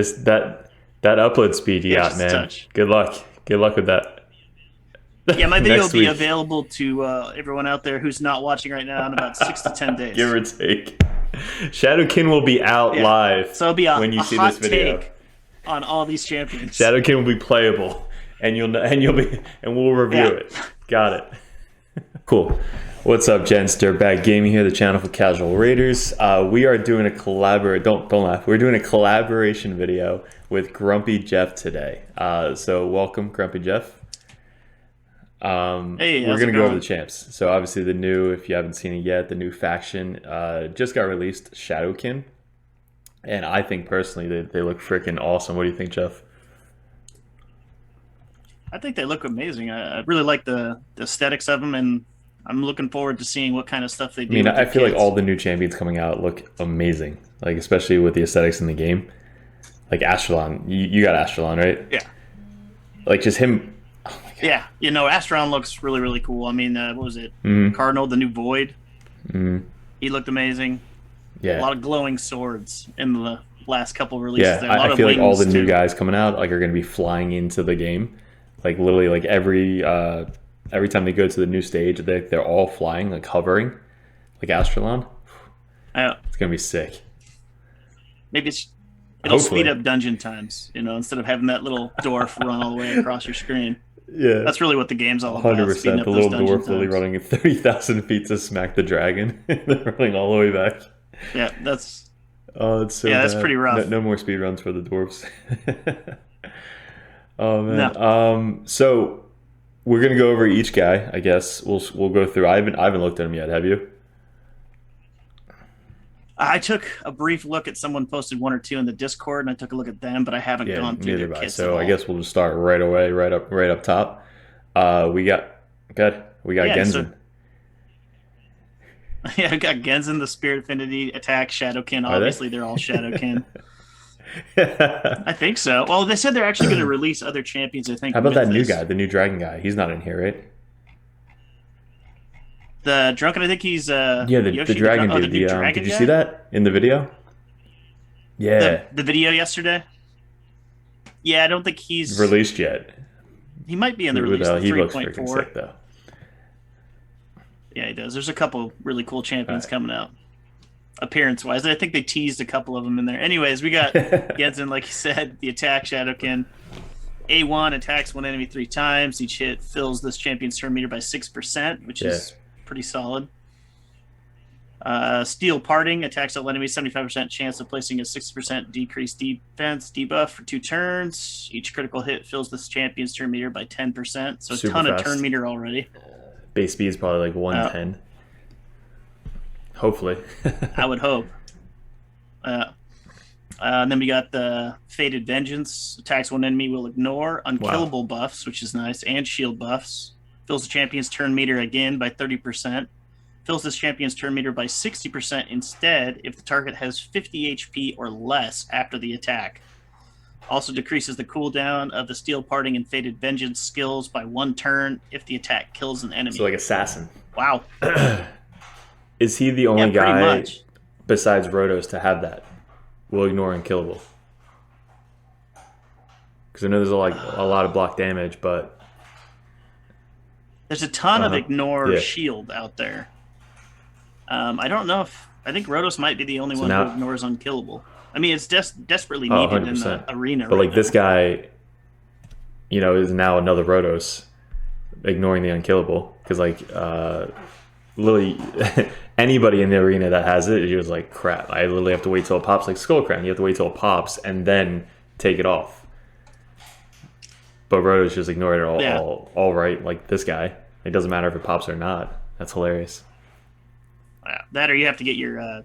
that upload speed you got, just a man. touch. Good luck. Good luck with that. Yeah, my video will Next be week, available to everyone out there who's not watching right now in about 6 to 10 days. give or take. Shadowkin will be out Yeah, live so it'll be a, when you a see this hot video. take on all these champions. Shadowkin will be playable, and we'll review Yeah, it. Got it. Cool. What's up, gents? Dirtbag Gaming here, the channel for casual raiders. We are doing a don't laugh. We're doing a collaboration video with Grumpy Jeff today. So welcome, Grumpy Jeff. hey, We're how's it gonna go over going? the champs. So obviously the new, if you haven't seen it yet, the new faction just got released, Shadowkin, and I think personally they look freaking awesome. What do you think, Jeff? I think they look amazing. I really like the aesthetics of them, and I'm looking forward to seeing what kind of stuff they I do mean, with I their feel like all kids. the new champions coming out look amazing. Like especially with the aesthetics in the game. Like Astralon, you got Astralon, right? Yeah, Like just him. Oh my god. yeah. Astron looks really, really cool. I mean, what was it? Mm-hmm. Cardinal, the new Void. Mm-hmm. He looked amazing. A Yeah, lot of glowing swords in the last couple releases. yeah. There, a I lot of feel like all the wings new too. guys coming out like are going to be flying into the game. Like literally, like every time they go to the new stage, they're all flying, like hovering, like Astralon. Uh, It's gonna be sick. maybe it'll speed Hopefully, up dungeon times. Instead of having that little dwarf run all the way across your screen. yeah, That's really what the game's all about, speeding 100%. up The those little dungeon dwarf literally times. running at 30,000 feet to smack the dragon, and then running all the way back. Yeah, that's Oh, it's so yeah, that's bad. pretty No, rough. no more speed runs for the dwarves. Oh man. No, So we're gonna go over each guy. I guess we'll go through. I haven't looked at him yet. Have you? I took a brief look at someone posted one or two in the Discord, and I took a look at them, but I haven't Yeah, gone through neither their have I. kits at So I all. guess we'll just start right away, right up top. We got good. We got Yeah, so Genzen. yeah, I got Genzen, the Spirit Affinity attack, Shadowkin. Are they? Obviously, they're all Shadowkin. How I think so. Well, they said they're actually going to release other champions. I think about with that new this. guy, the new dragon guy? He's not in here, right? The Drunken, I think he's Yeah, the Yoshi. dragon The dude. new Did dragon you see guy. that in the video? Yeah, The video yesterday. Yeah, I don't think released yet. he might be in the release He three looks point freaking four. sick though. Yeah, he does. There's a couple really cool All champions right. coming out, appearance wise. I think they teased a couple of them in there. Anyways, we got Genzen, like you said, the attack Shadowkin. A1 attacks one enemy 3 times. Each hit fills this champion's turn meter by 6%, which Yeah. is pretty solid. Steel Parting attacks all enemies, 75% chance of placing a 60% decreased defense debuff for 2 turns. Each critical hit fills this champion's turn meter by 10%. So a Super ton of fast. turn meter already. Base speed is probably like 110. Hopefully. I would hope. And then we got the Fated Vengeance. Attacks one enemy will ignore. Unkillable buffs, which is nice, and shield buffs. Fills the champion's turn meter again by 30%. Fills this champion's turn meter by 60% instead if the target has 50 HP or less after the attack. Also decreases the cooldown of the Steel Parting and Fated Vengeance skills by 1 turn if the attack kills an enemy. So like assassin. Wow. Is he the Yeah, only pretty guy much. besides Rotos to have that? Will ignore unkillable. Because I know there's a lot of block damage, but There's a ton of ignore Yeah. shield out there. I don't know if I think Rotos might be the only one now- who ignores unkillable. I mean, it's desperately Oh, needed in 100%. the arena. But right like this now. guy, is now another Rotos, ignoring the unkillable. Because like literally anybody in the arena that has it, you're just like crap. I literally have to wait till it pops, like Skullcrown. You have to wait till it pops and then take it off. But Rotos just ignore it Yeah. all right. Like this guy, it doesn't matter if it pops or not. That's hilarious. That or you have to get your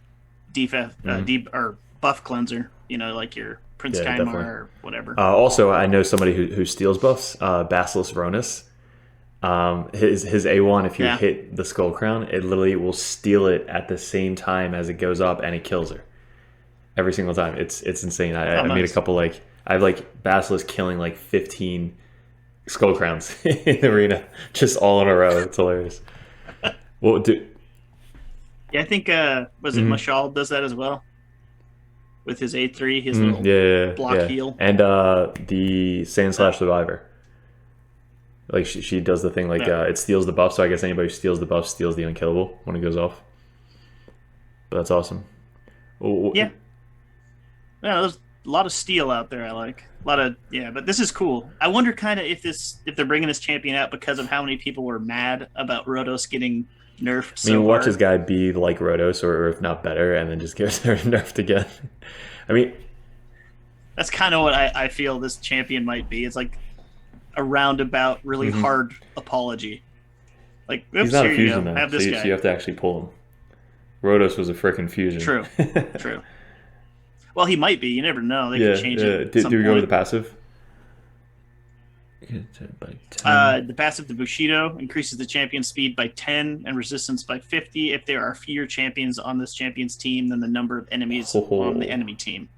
or buff cleanser. Like your Prince Yeah, Kymar definitely. or whatever. Also, I know somebody who steals buffs, Basilisk Ronus. His A1, if you Yeah. hit the Skull Crown, it literally will steal it at the same time as it goes up, and it kills her every single time. It's insane. I made a Nice. couple I have like Basilisk killing like 15 Skull Crowns in the arena, just all in a row. It's hilarious. Well, dude, Yeah, I think was it Mashal does that as well with his A3, his little block heal. And the Sand/Survivor. Like she does the thing like it steals the buff, so I guess anybody who steals the buff steals the unkillable when it goes off. But that's awesome. Yeah, there's a lot of steel out there. I like a lot of but this is cool. I wonder kind of if they're bringing this champion out because of how many people were mad about Rotos getting nerfed. I mean, watch this guy be like Rotos, or if not better, and then just get nerfed again. I mean, that's kind of what I feel this champion might be. It's like a roundabout, really hard apology. Like, oops, he's not here a fusion, you go. though, Have this guy. So you have to actually pull him. Rotos was a freaking fusion. True. Well, he might be. You never know. They can change it. Do we go with the passive? The passive, the Bushido, increases the champion's speed by 10 and resistance by 50 if there are fewer champions on this champion's team than the number of enemies on the enemy team.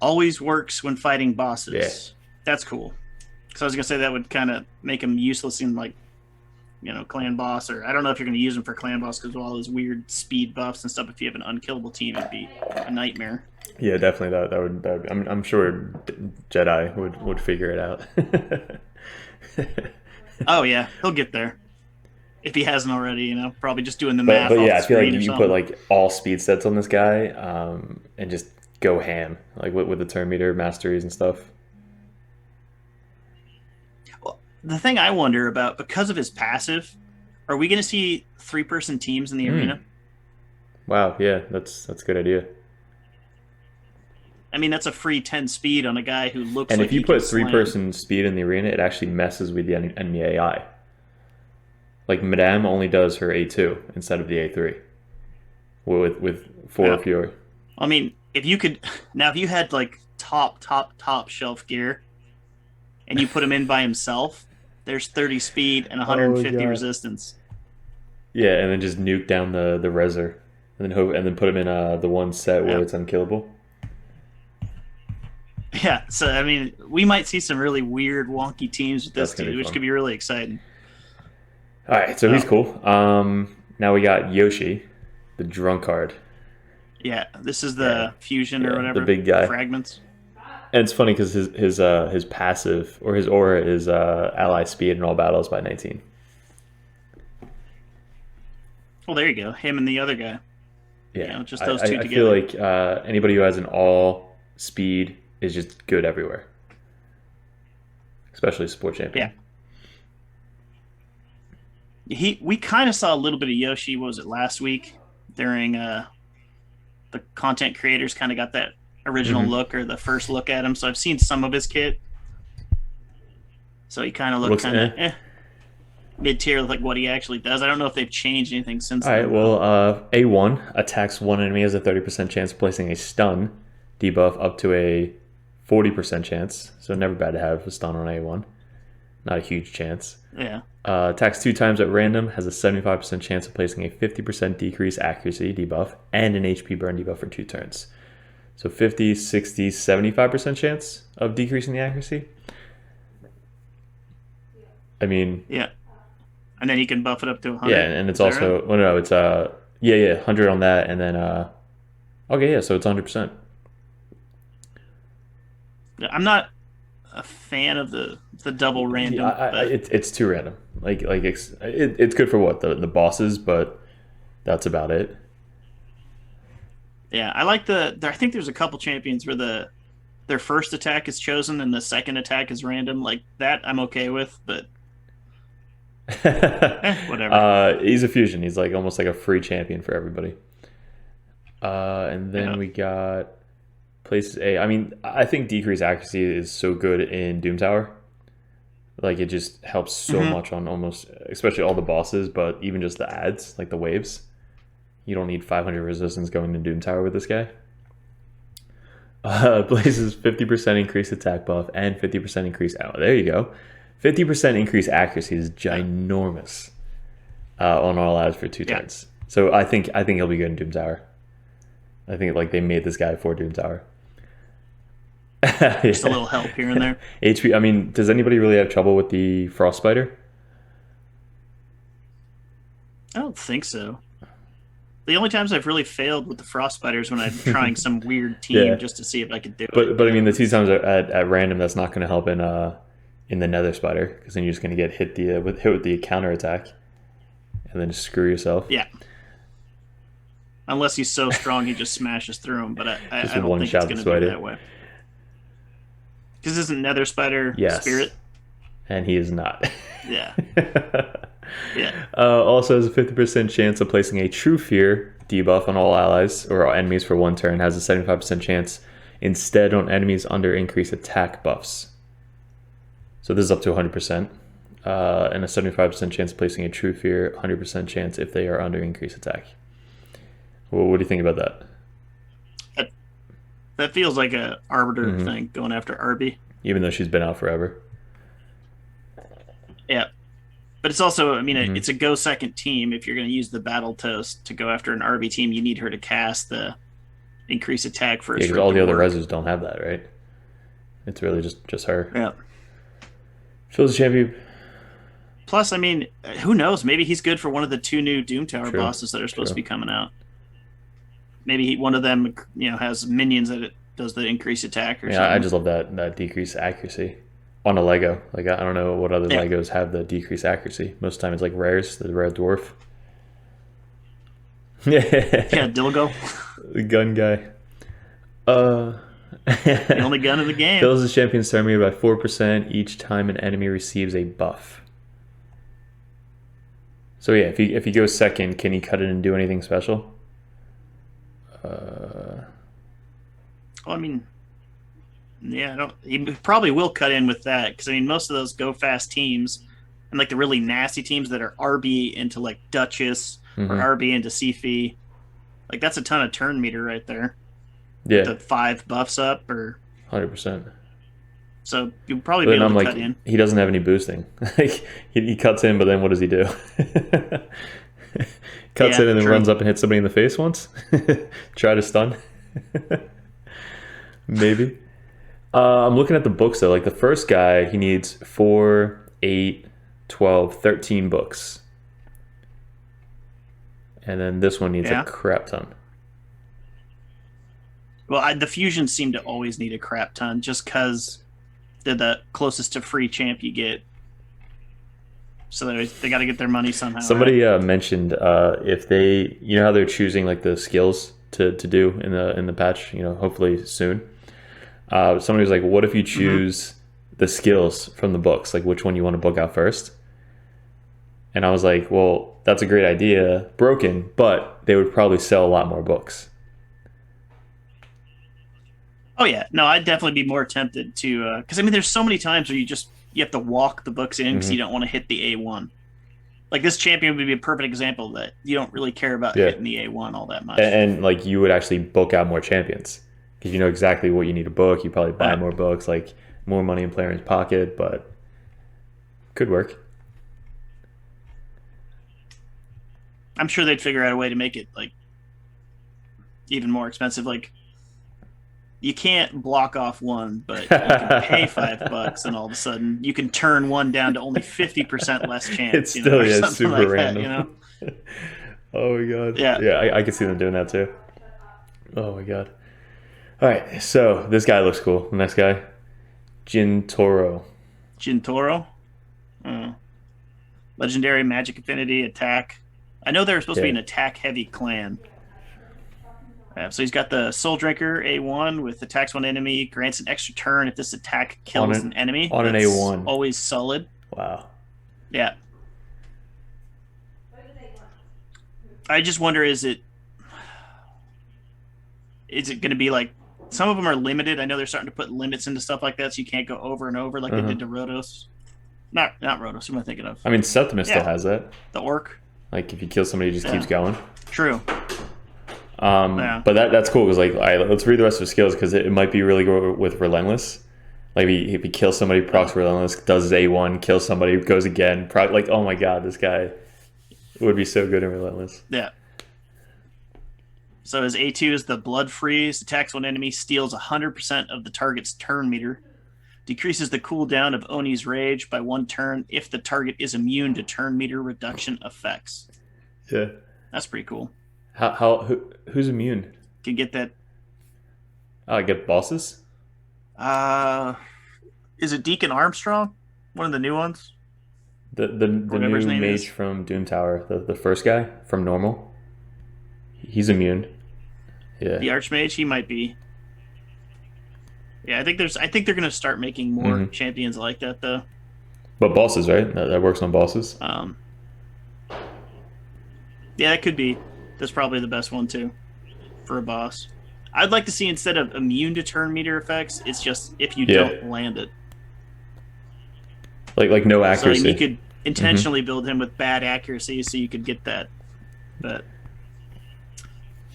Always works when fighting bosses. Yeah. That's cool. Because I was going to say that would kind of make him useless in, like, clan boss, or I don't know if you're going to use him for clan boss because of all those weird speed buffs and stuff. If you have an unkillable team, it'd be a nightmare. Yeah, definitely. That would I'm sure Jedi would figure it out. Oh yeah, he'll get there if he hasn't already. Probably just doing the math. But yeah, I feel like you put like all speed sets on this guy, and just go ham like with the turn meter masteries and stuff. Well, the thing I wonder about, because of his passive, are we going to see 3-person teams in the arena? Wow, yeah, that's a good idea. I mean, that's a free 10 speed on a guy who looks and like if you put 3-person speed in the arena, it actually messes with the enemy AI. Like, Madame only does her A2 instead of the A3. With 4 or fewer. I mean, if you had, like, top shelf gear, and you put him in by himself, there's 30 speed and 150 resistance. Yeah, and then just nuke down the Reser. And then put him in the one set where it's unkillable. Yeah, so I mean, we might see some really weird, wonky teams with this dude, which could be really exciting. All right, so he's cool. Now we got Yoshi, the drunkard. Yeah, this is the fusion or whatever. The big guy. Fragments. And it's funny because his passive or his aura is ally speed in all battles by 19. Well, there you go. Him and the other guy. Yeah, just those two together. I feel like anybody who has an all speed is just good everywhere, especially support champion. Yeah. We kind of saw a little bit of Yoshi. What was it, last week during the content creators kind of got that original look, or the first look at him. So I've seen some of his kit. So he kind of looked kind of mid-tier, like what he actually does. I don't know if they've changed anything since then. All right, well, A1 attacks one enemy has a 30% chance of placing a stun debuff up to a 40% chance. So never bad to have a stun on A1. Not a huge chance. Yeah. Attacks 2 times at random, has a 75% chance of placing a 50% decrease accuracy debuff and an HP burn debuff for 2 turns. So 50, 60, 75% chance of decreasing the accuracy. I mean... Yeah. And then you can buff it up to 100. Yeah, and it's also... Right? Well, no, it's... 100 on that, and then... okay, yeah, so it's 100%. I'm not a fan of the double random. Yeah, it's too random. Like it's good for what the bosses, but that's about it. Yeah, I like I think there's a couple champions where their first attack is chosen and the second attack is random. Like that, I'm okay with, but whatever. He's a fusion. He's like almost like a free champion for everybody. And then we got places A. I mean, I think decrease accuracy is so good in Doom Tower. Like it just helps so much on almost, especially all the bosses, but even just the ads, like the waves. You don't need 500 resistance going to Doom Tower with this guy. Places 50% increased attack buff and 50% increase. Oh, there you go. 50% increase accuracy is ginormous on all ads for 2 turns. So I think he'll be good in Doom Tower. I think like they made this guy for Doom Tower. Just a little help here and there. HP. I mean, does anybody really have trouble with the Frost Spider? I don't think so. The only times I've really failed with the frost spiders when I'm trying some weird team Yeah, just to see if I could do it. but I mean the two times at random that's not going to help in the nether spider because then you're just going to get hit with the counter attack and then just screw yourself. Yeah, unless he's so strong he just smashes through him. But Just I don't one think it's shot the going to be spider. that way. Because isn't nether spider Yes, spirit? and he is not. Yeah, yeah. Also has a 50% chance of placing a true fear debuff on all allies or all enemies for one turn. Has a 75% chance instead on enemies under increased attack buffs. So this is up to 100%. And a 75% chance of placing a true fear, 100% chance if they are under increased attack. Well, what do you think about that? That feels like a arbiter thing going after Arby. Even though she's been out forever. Yeah. But it's also, I mean, it's a go second team. If you're going to use the battle toast to go after an RB team, you need her to cast the increase attack first. Yeah, because all the other reses don't have that, right? It's really just her. Yeah. Fills the champion. Plus, I mean, who knows? Maybe he's good for one of the 2 new Doom Tower bosses that are supposed to be coming out. Maybe one of them, has minions that it does the increase attack or something. I just love that decreased accuracy. On a Lego. Like, I don't know what other Legos have the decreased accuracy. Most of the time it's like rares, the rare dwarf. Yeah, Dilgo. The gun guy. The only gun in the game. Fills the champion's turn meter by 4% each time an enemy receives a buff. So yeah, if he goes second, can he cut it and do anything special? Well, I mean, yeah, he probably will cut in with that because I mean, most of those go fast teams and like the really nasty teams that are RB into like Duchess or RB into Sifi, like that's a ton of turn meter right there. Yeah, the 5 buffs up or 100%. So you'll probably be able to cut in. He doesn't have any boosting. Like he cuts in, but then what does he do? Cuts in and then runs up and hits somebody in the face once. Try to stun. Maybe. I'm looking at the books though. Like the first guy, he needs 4, 8, 12, 13 books. And then this one needs a crap ton. Well, the fusions seem to always need a crap ton just because they're the closest to free champ you get. So they got to get their money somehow. Somebody mentioned if they, how they're choosing like the skills to do in the patch, hopefully soon. Somebody was like, what if you choose the skills from the books, like which one you want to book out first? And I was like, well, that's a great idea, broken, but they would probably sell a lot more books. Oh yeah, no, I'd definitely be more tempted to, because I mean, there's so many times where you have to walk the books in because you don't want to hit the A1. Like this champion would be a perfect example that you don't really care about hitting the A1 all that much. And like you would actually book out more champions because you know exactly what you need to book. You probably buy more books, like more money in player's pocket, but could work. I'm sure they'd figure out a way to make it like even more expensive. Like you can't block off one, but you can pay $5, and all of a sudden you can turn one down to only 50% less chance. It's still super like random. That, Oh my god. Yeah, I can see them doing that too. Oh my god. All right, so this guy looks cool. The next guy, Jintoro. Legendary magic affinity attack. I know they're supposed to be an attack-heavy clan. So he's got the Soul Drinker A1 with attacks one enemy, grants an extra turn if this attack kills an enemy. On an A1. Always solid. Wow. Yeah. I just wonder, is it going to be like, some of them are limited. I know they're starting to put limits into stuff like that so you can't go over and over like they did to Rhodos. Not Rhodos, who am I thinking of? I mean, Septimus still has that. The Orc. Like, if you kill somebody, it just keeps going. True. But that's cool because, like, let's read the rest of his skills because it might be really good with Relentless. Like, if he kills somebody, procs Relentless, does his A1, kills somebody, goes again. Like, oh my god, this guy would be so good in Relentless. Yeah. So his A2 is the Blood Freeze. Attacks one enemy, steals 100% of the target's turn meter. Decreases the cooldown of Oni's Rage by 1 turn if the target is immune to turn meter reduction effects. Yeah. That's pretty cool. who's immune? Can get that. Oh, I get bosses. Uh, is it Deacon Armstrong? One of the new ones, The or whatever his new name mage is. from Doom Tower, the first guy from normal. He's immune. Yeah. The Archmage. He might be. Yeah, I think they're gonna start making more Hmm. champions like that though. But bosses, right? That works on bosses. Um, yeah, that could be. That's probably the best one too for a boss. I'd like to see instead of immune to turn meter effects, it's just if you Yeah. don't land it. Like no So you accuracy. could Hmm. intentionally build him with bad accuracy, so you could get that. But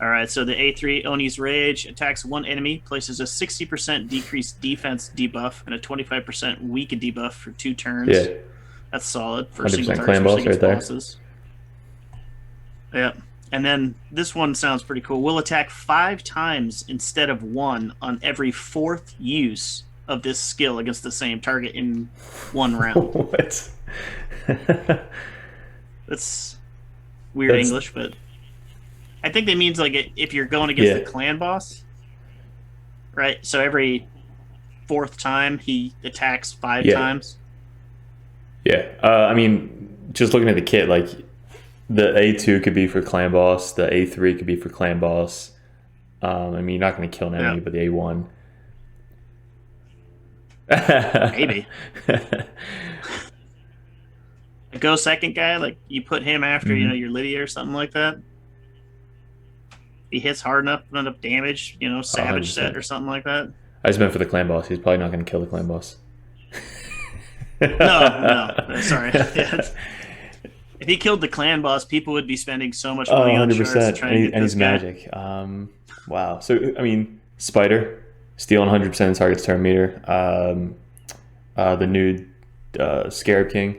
all right, so the A3 Oni's Rage attacks one enemy, places a 60% decreased defense debuff and a 25% weaken debuff for 2 turns. Yeah. That's solid for a single 100% target, clan especially boss right against there. bosses. Yeah. And then this one sounds pretty cool. We'll attack 5 times instead of 1 on every 4th use of this skill against the same target in 1 round. What? That's weird That's English, but I think that means like if you're going against the yeah. clan boss, right? So every 4th time he attacks five Yeah. times. Yeah. I mean, just looking at the kit, like the A2 could be for clan boss, the A3 could be for clan boss. I mean, you're not going to kill an Yeah, enemy, but the A1. maybe. A go second guy, like you put him after Hmm. your Lydia or something like that. He hits hard enough damage, Savage set 100%. or something like that. I just meant for the clan boss. He's probably not going to kill the clan boss. No, no, sorry. Yeah, if he killed the clan boss, people would be spending so much Oh, money on shards to 100%. try and get And this he's guy. magic. Wow. So, I mean, Spider, stealing 100% of target's turn meter. The new Scarab King,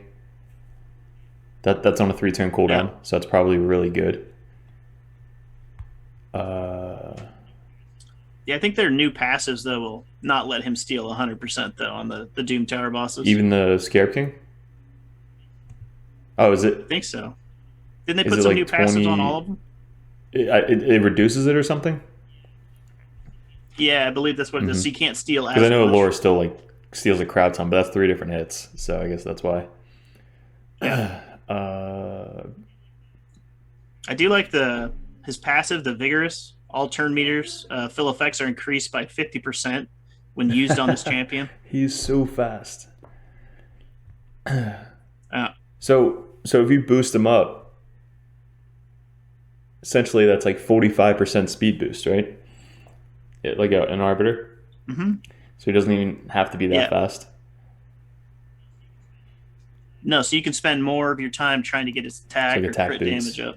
that's on a 3-turn Yeah, cooldown, so that's probably really good. Uh, yeah. I think their new passives though will not let him steal 100% though on the Doom Tower bosses. even the Scarab King? Oh, I think so. Didn't they is put it some new like passives on all 20? of them? It reduces it or something? Yeah, I believe that's what it is. Mm-hmm. So you can't steal Because I as know Laura much. still like steals a crowd ton, but that's 3 different hits, so I guess that's why. Yeah, uh, I do like the his passive, the Vigorous. All turn meters fill effects are increased by 50% when used on this champion. he's so fast. Uh, So if you boost him up, essentially that's like 45% speed boost, right? Like an arbiter. mhm. So he doesn't even have to be that Yeah, fast. no, so you can spend more of your time trying to get his It's like attack or attack crit boots. damage up.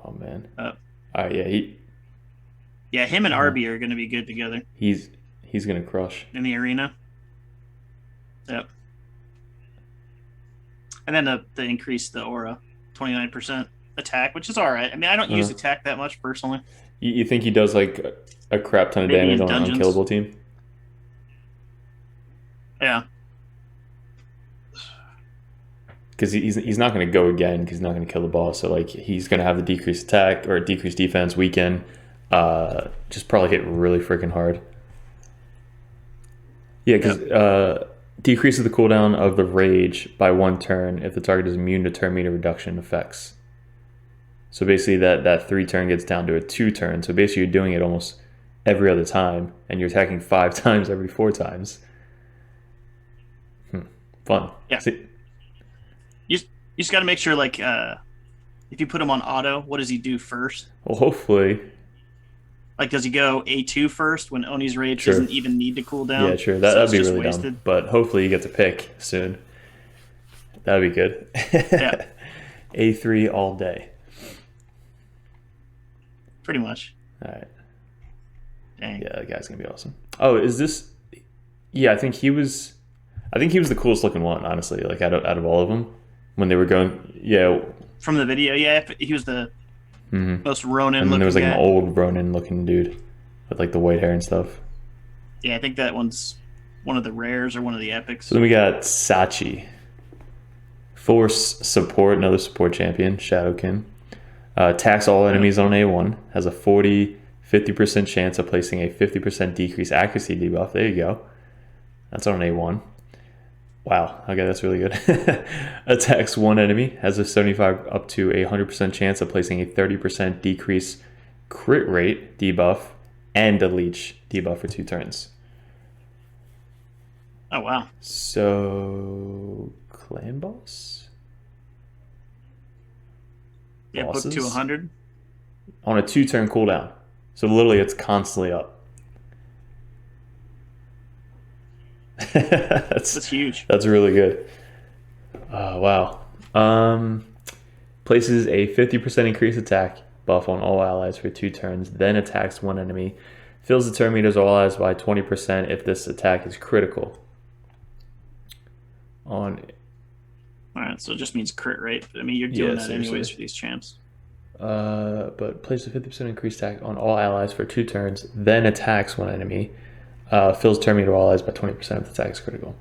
Oh man. Uh, All right, yeah, yeah, him and uh, Arby are going to be good together he's gonna crush. in the arena. Yep. And then the increase the aura, 29% attack, which is all right. I mean, I don't use Uh, attack that much personally. you think he does like a crap ton of Maybe damage in on an dungeons. unkillable team? Yeah. Because he's not going to go again because he's not going to kill the boss. So like he's going to have the decreased attack or decreased defense weaken. Just probably hit really freaking hard. Yeah, because Yep. decreases the cooldown of the rage by 1 turn if the target is immune to turn meter reduction effects. So basically that 3 turn gets down to a 2 turn. So basically you're doing it almost every other time, and you're attacking 5 times every 4 times. Fun. Yeah. See, You just got to make sure, like, if you put him on auto, what does he do first? well, hopefully, Like, does he go A2 first when Oni's Rage sure. doesn't even need to cool Yeah, down? sure. So That'd it's be just really dumb. wasted. But hopefully you get to pick soon. That'd be good. Yeah, A3 all day. pretty much. All right. Dang. Yeah, that guy's gonna be awesome. Oh, is this? Yeah, I think he was. I think he was the coolest looking one, honestly. Like out of all of them, when they were going. Yeah. From the video, yeah, he was the Hmm. most Ronin And then there looking was like an guy. old Ronin looking dude with like the white hair and stuff. Yeah, I think that one's one of the rares or one of the epics. So then we got Sachi, Force support, another support champion, Shadowkin. Attacks all enemies on A1. Has a 50% chance of placing a 50% decrease accuracy debuff. There you go. That's on A1. Wow. Okay, that's really good. Attacks one enemy. Has a 75 up to a 100% chance of placing a 30% decrease crit rate debuff and a leech debuff for 2 turns. Oh, wow. So, clan boss? Yeah, book to 100. On a 2-turn cooldown. So literally it's constantly up. That's huge. That's really good. Wow. Places a 50% increased attack buff on all allies for 2 turns, then attacks one enemy. Fills the turn meters all allies by 20% if this attack is critical. Alright, so it just means crit rate. I mean, you're doing that anyways for these champs. But place a 50% increased attack on all allies for 2 turns, then attacks one enemy. Fills turn meter all allies by 20% if the attack is critical.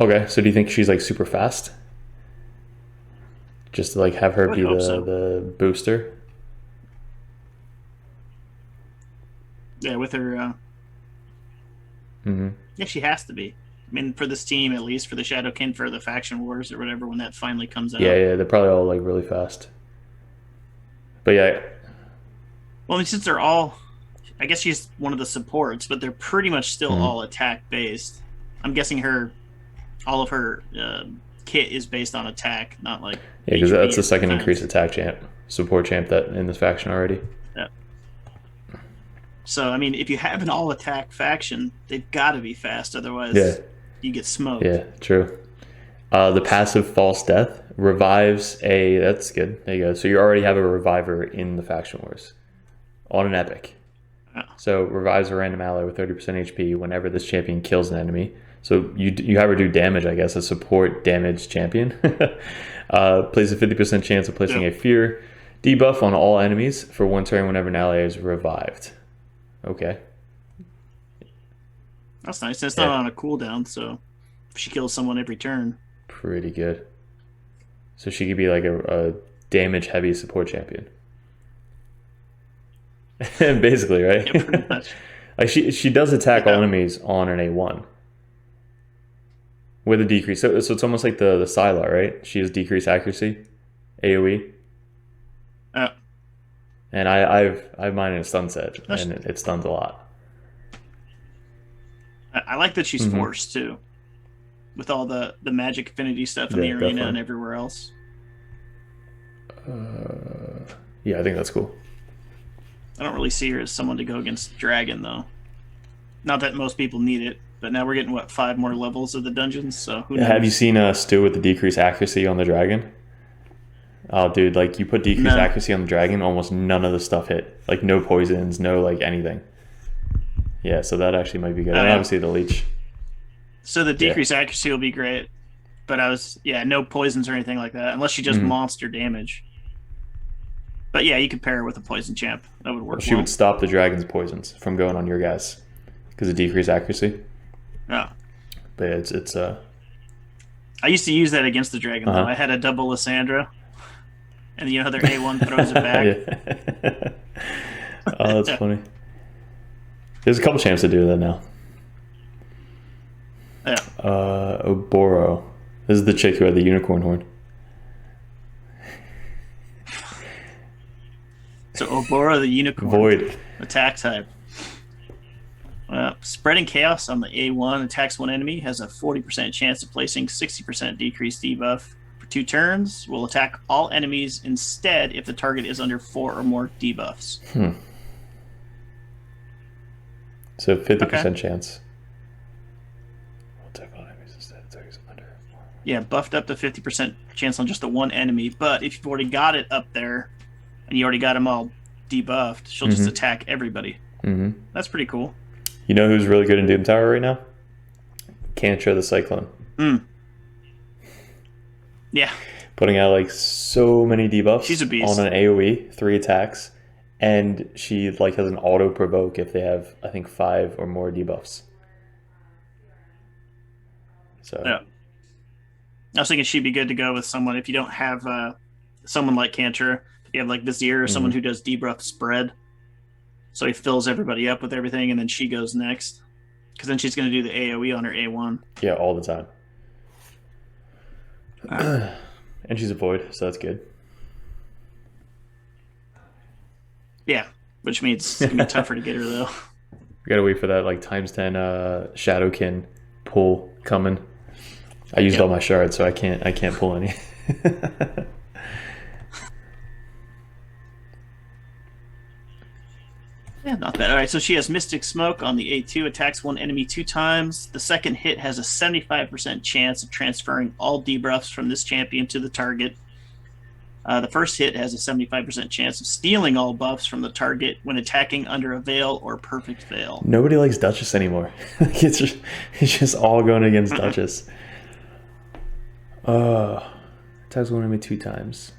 Okay, so do you think she's like super fast? Just to like have her be the booster? Yeah, with her. Yeah, she has to be. I mean, for this team, at least for the Shadowkin, for the Faction Wars or whatever, when that finally comes out. Yeah, they're probably all like really fast. But yeah. Well, I mean, since they're all, I guess she's one of the supports, but they're pretty much still all attack based. I'm guessing all of her kit is based on attack, not like. Yeah, because that's the second increased attack support champ that in this faction already. Yeah. So I mean, if you have an all attack faction, they've got to be fast, otherwise you get smoked. Yeah, true. The passive False Death revives a. That's good. There you go. So you already have a reviver in the Faction Wars on an epic. Oh. So revives a random ally with 30% HP whenever this champion kills an enemy. So you have her do damage, I guess, a support damage champion. Plays a 50% chance of placing a fear debuff on all enemies for 1 turn whenever an ally is revived. Okay. That's nice. And it's not on a cooldown, so if she kills someone every turn. Pretty good. So she could be like a damage heavy support champion. Basically, right? Yeah, pretty much. Like she does attack all enemies on an A1 with a decrease. So it's almost like the Sylar, right? She has decreased accuracy, AoE. And I have mine in a stun set, and it stuns a lot. I like that she's forced too, with all the magic affinity stuff in the arena definitely. And everywhere else. Yeah, I think that's cool. I don't really see her as someone to go against Dragon, though. Not that most people need it, but now we're getting, 5 more levels of the dungeons, so who knows? Have you seen Stu with the decreased accuracy on the Dragon? Oh, dude, like, you put decreased accuracy on the Dragon, almost none of the stuff hit. Like, no poisons, no, like, anything. Yeah, so that actually might be good. And obviously the leech. So the decreased accuracy will be great, but no poisons or anything like that, unless she just monster damage. But yeah, you could pair her with a poison champ. That would work. She would stop the dragon's poisons from going on your guys because of decreased accuracy. Yeah. But it's I used to use that against the dragon though. I had a double Lysandra, and you know how their A1 throws it back. Oh, that's funny. There's a couple champs that do that now. Yeah. Oboro. This is the chick who had the unicorn horn. So Oboro the unicorn. Void. Attack type. Spreading Chaos on the A1 attacks one enemy, has a 40% chance of placing 60% decreased debuff. For 2 turns, will attack all enemies instead if the target is under 4 or more debuffs. So 50% chance. Will attack all enemies instead if the target is under 4. Yeah, buffed up to 50% chance on just the one enemy, but if you've already got it up there, and you already got them all debuffed, she'll just attack everybody. That's pretty cool. You know who's really good in Doom Tower right now? Kantra the Cyclone. Yeah. Putting out like so many debuffs. She's a beast. On an AoE, 3 attacks, and she like has an auto provoke if they have, I think, 5 or more debuffs. So yeah. I was thinking she'd be good to go with someone if you don't have someone like Cantor. You have like Vizier or someone who does debuff spread. So he fills everybody up with everything, and then she goes next. Because then she's going to do the AoE on her A1. Yeah, all the time. And she's a void, so that's good. Yeah, which means it's going to be tougher to get her, though. We gotta wait for that like ×10 Shadowkin pull coming. I used all my shards, so I can't pull any. Yeah, not bad. All right, so she has Mystic Smoke on the A2, attacks one enemy 2 times. The second hit has a 75% chance of transferring all debuffs from this champion to the target. The first hit has a 75% chance of stealing all buffs from the target when attacking under a Veil or Perfect Veil. Nobody likes Duchess anymore. it's just all going against Duchess. Attacks one enemy 2 times.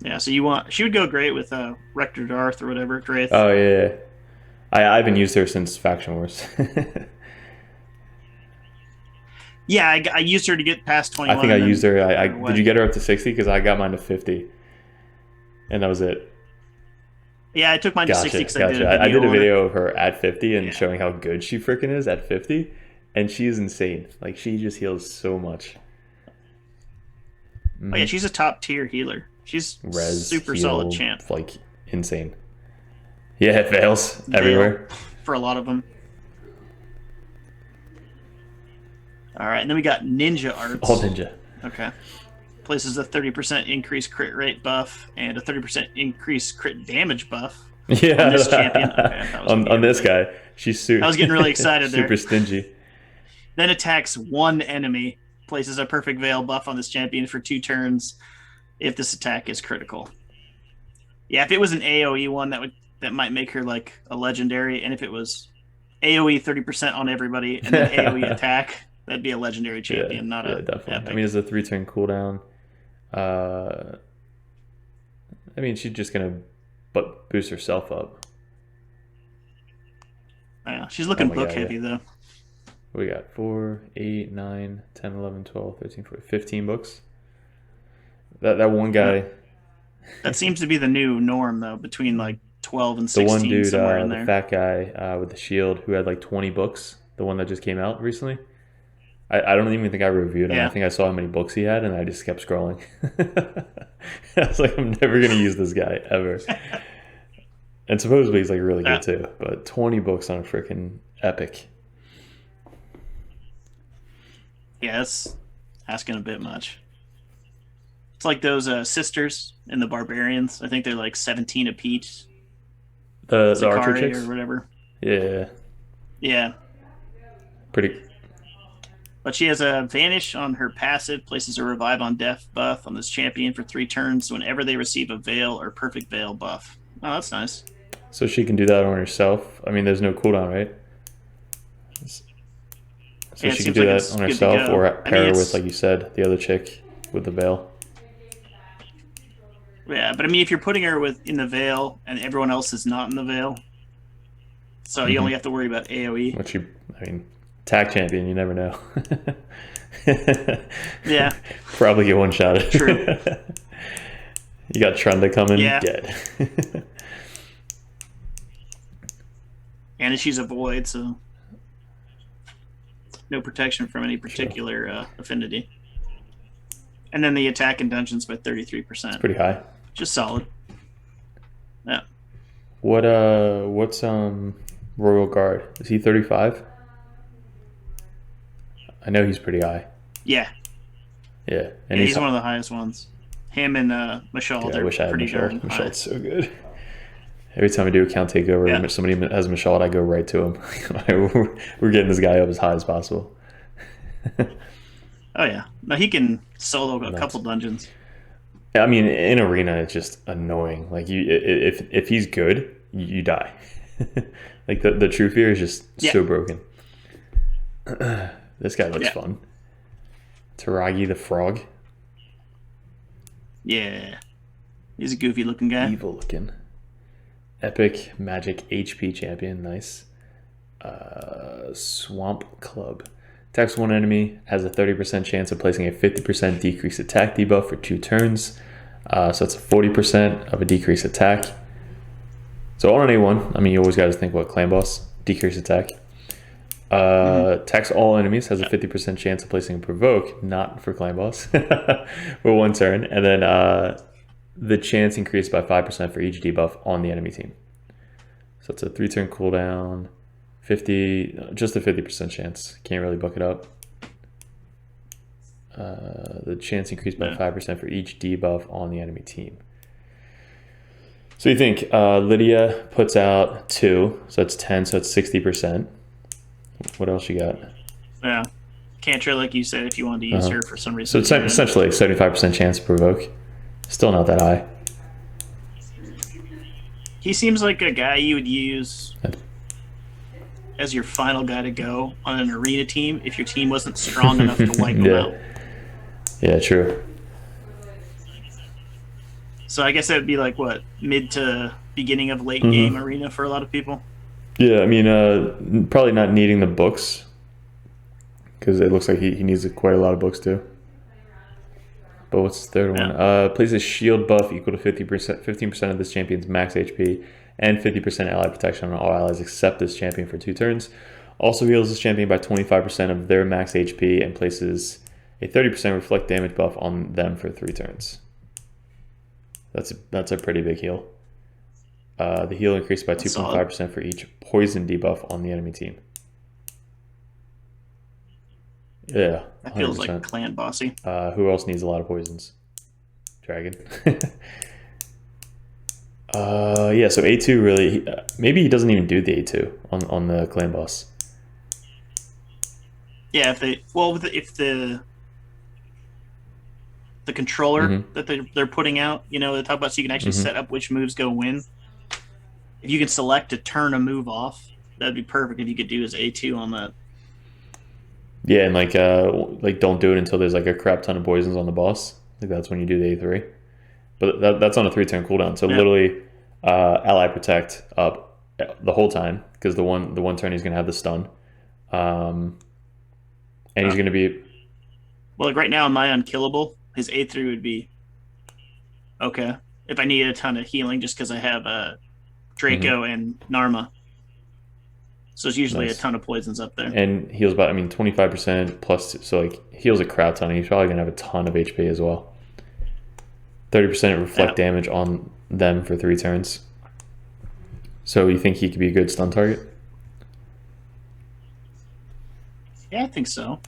Yeah, so she would go great with Rector Darth or whatever, Draith. Oh yeah. I haven't used her since Faction Wars. Yeah, I used her to get past 21. I think I used her. Did you get her up to 60? Because I got mine to 50, and that was it. Yeah, I took mine to 60 because I did a video of her at 50 and Yeah. showing how good she freaking is at 50, and she's insane. Like she just heals so much. Oh yeah, she's a top tier healer. She's Res, super heal, solid champ. like insane. Yeah, it fails everywhere for a lot of them. All right, and then we got Ninja Arts. All ninja. Okay. Places a 30% increased crit rate buff and a 30% increased crit damage buff. Yeah, on this champion. Okay, on this guy, she's super. I was getting really excited there. Super stingy. Then attacks one enemy. Places a perfect veil buff on this champion for 2 turns if this attack is critical. Yeah, if it was an AoE one, that might make her like a legendary, and if it was AoE 30% on everybody and then AoE attack, that'd be a legendary champion, not a definitely. epic. I mean, it's a 3-turn cooldown. I mean, she's just gonna boost herself up. Yeah, she's looking book God, heavy though. We got 4, 8, 9, 10, 11, 12, 13, 14, 15 books. That one guy. That seems to be the new norm though, between like 12 and The 16, one dude, somewhere in the there. fat guy with the shield who had like 20 books, the one that just came out recently. I don't even think I reviewed him. Yeah. I think I saw how many books he had, and I just kept scrolling. I was like, I'm never going to use this guy, ever. And supposedly he's like really good too, but 20 books on a freaking epic. Yeah, that's asking a bit much. It's like those sisters in the Barbarians. I think they're like 17 apiece. The archer Zakari chicks? or whatever. Yeah. Yeah. Pretty. But she has a Vanish on her passive, places a Revive on Death buff on this champion for 3 turns whenever they receive a Veil or Perfect Veil buff. Oh, that's nice. So she can do that on herself? I mean, there's no cooldown, right? So Yeah, she can do like that on herself or pair her with, like you said, the other chick with the veil. Yeah, but I mean, if you're putting her in the Veil and everyone else is not in the Veil, so you only have to worry about AoE. Which tag champion, you never know. Yeah. Probably get one shot. True. You got Trunda coming, Yeah. dead. And she's a void, so no protection from any particular affinity. And then the attack in dungeons by 33%. Pretty high. Just solid. Yeah. What's Royal Guard? Is he 35? I know he's pretty high. Yeah. Yeah. And He's one of the highest ones. Him and Mashal, I wish I had pretty darn Mashal. high. Mashal's so good. Every time I do account takeover, Yeah. somebody has Mashal, I go right to him. We're getting this guy up as high as possible. Oh yeah. No, he can solo a couple dungeons. I mean, in arena, it's just annoying. Like if he's good, you die. Like the true fear is just so broken. This guy looks fun. Taragi the frog. Yeah. He's a goofy looking guy. Evil looking. Epic magic HP champion. Nice. Swamp Club. Attacks one enemy, has a 30% chance of placing a 50% decreased attack debuff for 2 turns. So it's a 40% of a decreased attack. So on an A1, I mean, you always got to think what clan boss, decreased attack. Attacks all enemies, has a 50% chance of placing a provoke, not for clan boss, for 1 turn. And then the chance increased by 5% for each debuff on the enemy team. So it's a 3-turn cooldown, 50, just a 50% chance. Can't really book it up. The chance increased by 5% for each debuff on the enemy team. So you think Lydia puts out 2, so it's 10, so it's 60%. What else you got? Yeah. Cantrip, like you said, if you wanted to use her for some reason. So it's essentially like 75% chance to provoke. Still not that high. He seems like a guy you would use as your final guy to go on an arena team if your team wasn't strong enough to wipe them out. Yeah, true. So I guess that would be like, what, mid to beginning of late game arena for a lot of people? Yeah, I mean, probably not needing the books, because it looks like he needs quite a lot of books too. But what's the third one? Places shield buff equal to 15% of this champion's max HP and 50% ally protection on all allies except this champion for 2 turns. Also heals this champion by 25% of their max HP and places a 30% reflect damage buff on them for 3 turns. That's a pretty big heal. The heal increased by 2.5% for each poison debuff on the enemy team. Yeah, 100%. That feels like clan bossy. Who else needs a lot of poisons? Dragon. Yeah, so A2 really... maybe he doesn't even do the A2 on the clan boss. Yeah, if the controller that they're putting out, you know, they talk about so you can actually set up which moves go when. If you can select to turn a move off, that'd be perfect if you could do his A2 on that. Yeah, and like don't do it until there's like a crap ton of poisons on the boss. Like that's when you do the A3. But that's on a 3-turn cooldown. So literally ally protect up the whole time because the one turn he's gonna have the stun. And he's gonna be like right now in my unkillable, his A3 would be okay. If I needed a ton of healing just because I have Draco and Narma. So it's usually a ton of poisons up there. And heals about, 25% plus, so like heals a crowd ton. He's probably going to have a ton of HP as well. 30% reflect damage on them for 3 turns. So you think he could be a good stun target? Yeah, I think so.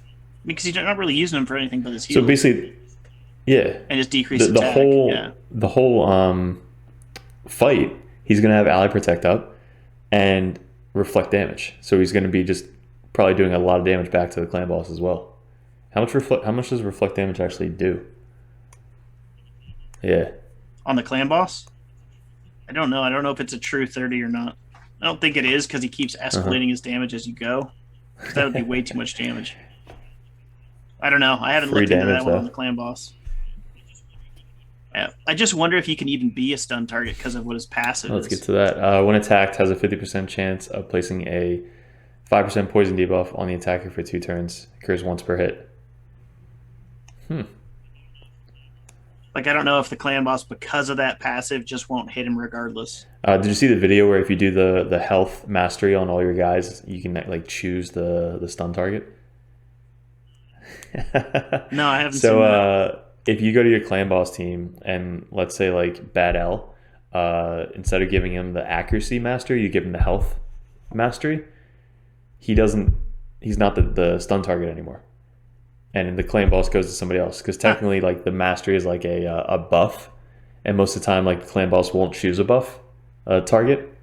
Because you're not really using him for anything but his heal. So basically, yeah. And just decrease the attack. The whole fight, he's going to have ally protect up and reflect damage. So he's going to be just probably doing a lot of damage back to the clan boss as well. How much does reflect damage actually do? Yeah. On the clan boss? I don't know. I don't know if it's a true 30 or not. I don't think it is because he keeps escalating his damage as you go. That would be way too much damage. I don't know. I haven't looked into that one on the clan boss. Yeah. I just wonder if he can even be a stun target because of what his passive is. Let's get to that. When attacked, has a 50% chance of placing a 5% poison debuff on the attacker for 2 turns. Occurs once per hit. Like, I don't know if the clan boss, because of that passive, just won't hit him regardless. Did you see the video where if you do the health mastery on all your guys, you can like choose the stun target? No, I haven't seen that. If you go to your clan boss team and let's say like Bad L, instead of giving him the accuracy mastery, you give him the health mastery. He's not the stun target anymore. And the clan boss goes to somebody else because technically like the mastery is like a buff, and most of the time like the clan boss won't choose a buff target.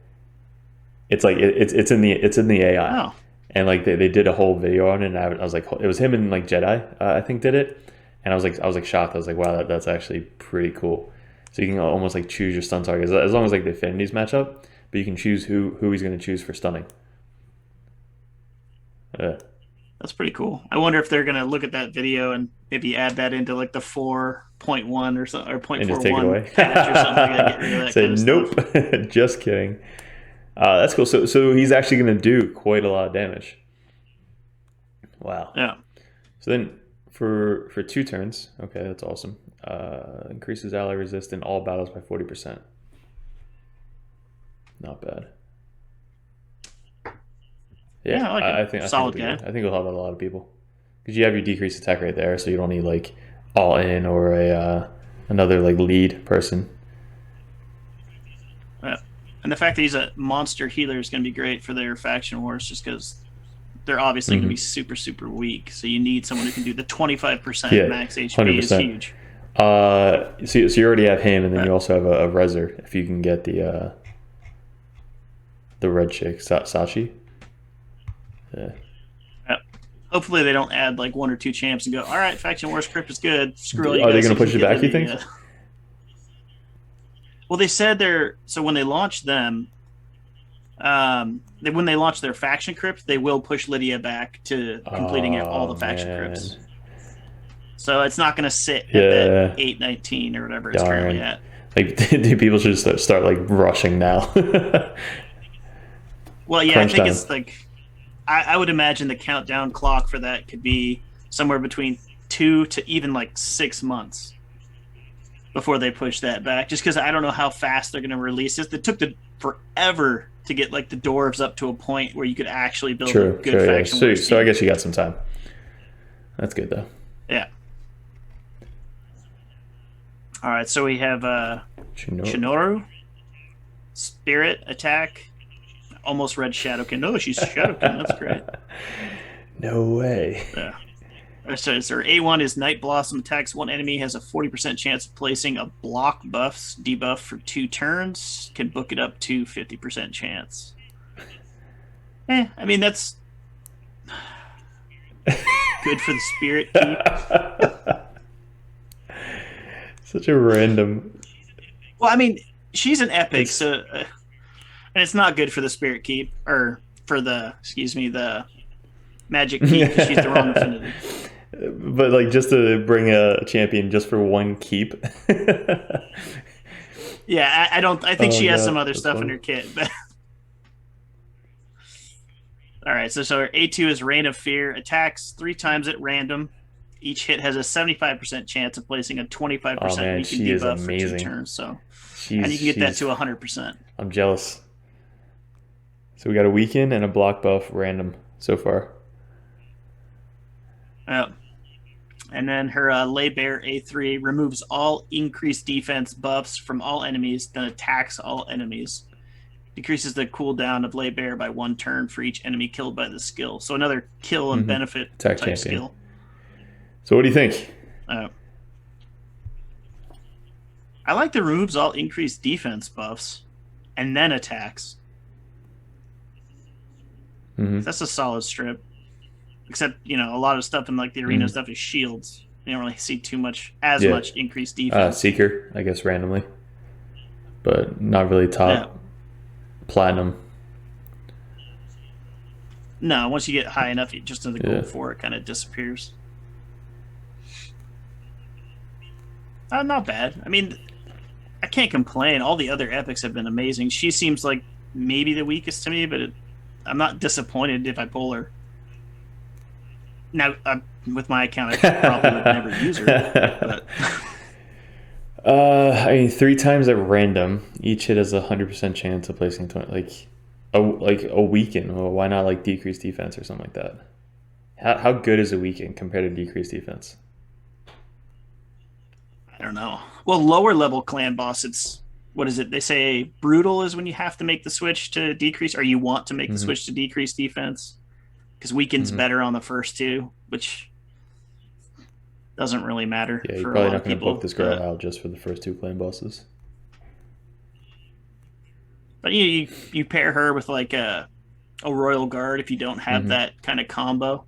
It's like it's in the AI. And like they did a whole video on it, and I was like, it was him and like Jedi, I think did it, and I was like shocked. I was like, wow, that's actually pretty cool. So you can almost like choose your stun target as long as like the affinities match up, but you can choose who he's going to choose for stunning. That's pretty cool. I wonder if they're going to look at that video and maybe add that into like the 4.1 or something, or 0.41 and just take it away. patch or something. Get rid of that Say kind of nope, stuff. just kidding. That's cool. So he's actually going to do quite a lot of damage. Wow. Yeah. So then for 2 turns, okay, that's awesome. Increases ally resist in all battles by 40%. Not bad. Yeah, I like it. I think Solid it'll be guy. good. I think it'll help out a lot of people because you have your decreased attack right there, so you don't need like all in or a another like lead person. Yeah. And the fact that he's a monster healer is going to be great for their faction wars, just because they're obviously going to be super, super weak. So you need someone who can do the 25% max HP 100%. is huge. So you already have him, and then you also have a Rezer if you can get the red chick, Sachi. Yeah. Hopefully they don't add like 1 or 2 champs and go, all right, faction wars crypt is good. Screw it. Are they going to push it back, you think? Well, they said so when they launch them, when they launch their faction crypt, they will push Lydia back to completing all the faction crypts. So it's not going to sit at that 819 or whatever it's currently at. Like, people should start like rushing now. Well, yeah, I think it's like I would imagine the countdown clock for that could be somewhere between 2 to even like 6 months before they push that back. Just because I don't know how fast they're going to release this. It took forever to get like the dwarves up to a point where you could actually build a good faction. Yeah. So I guess you got some time. That's good though. Yeah. All right, so we have Shinoru, Spirit Attack. Almost read Shadowkin. No, she's Shadowkin. That's great. No way. Yeah. So A1 is Night Blossom. Attacks one enemy, has a 40% chance of placing a block debuff for 2 turns. Can book it up to 50% chance. I mean, that's good for the Spirit keep. Such a random. Well, I mean, she's an epic, so and it's not good for the Spirit keep or for the Magic keep because she's the wrong affinity. But like just to bring a champion just for 1 keep. Yeah, I think she has some other stuff in her kit. But all right, so her A2 is Reign of Fear. Attacks 3 times at random. Each hit has a 75% chance of placing a 25% weaken debuff for 2 turns. So, and you can get that to 100%. I'm jealous. So we got a weaken and a block buff random so far. Yep. And then her Lay Bear A3 removes all increased defense buffs from all enemies, then attacks all enemies. Decreases the cooldown of Lay Bear by 1 turn for each enemy killed by the skill. So another kill and benefit type champion. Skill. So what do you think? I like the removes all increased defense buffs and then attacks. That's a solid strip. Except, a lot of stuff in like the arena stuff is shields. You don't really see much increased defense. Seeker, I guess, randomly. But not really top platinum. No, once you get high enough, just the gold for it kind of disappears. Not bad. I mean, I can't complain. All the other epics have been amazing. She seems like maybe the weakest to me, but I'm not disappointed if I pull her. Now, with my account, I probably would never use her. But. I mean, 3 times at random. Each hit has a 100% chance of placing 20. Like a weaken. Well, why not like decreased defense or something like that? How good is a weaken compared to decreased defense? I don't know. Well, lower level clan boss, what is it? They say brutal is when you have to make the switch to decrease, or you want to make the switch to decrease defense. Because weaken's better on the first 2, which doesn't really matter. Yeah, you're for probably a lot not going to book this girl out just for the first 2 clan bosses. But you pair her with like a Royal Guard if you don't have that kind of combo.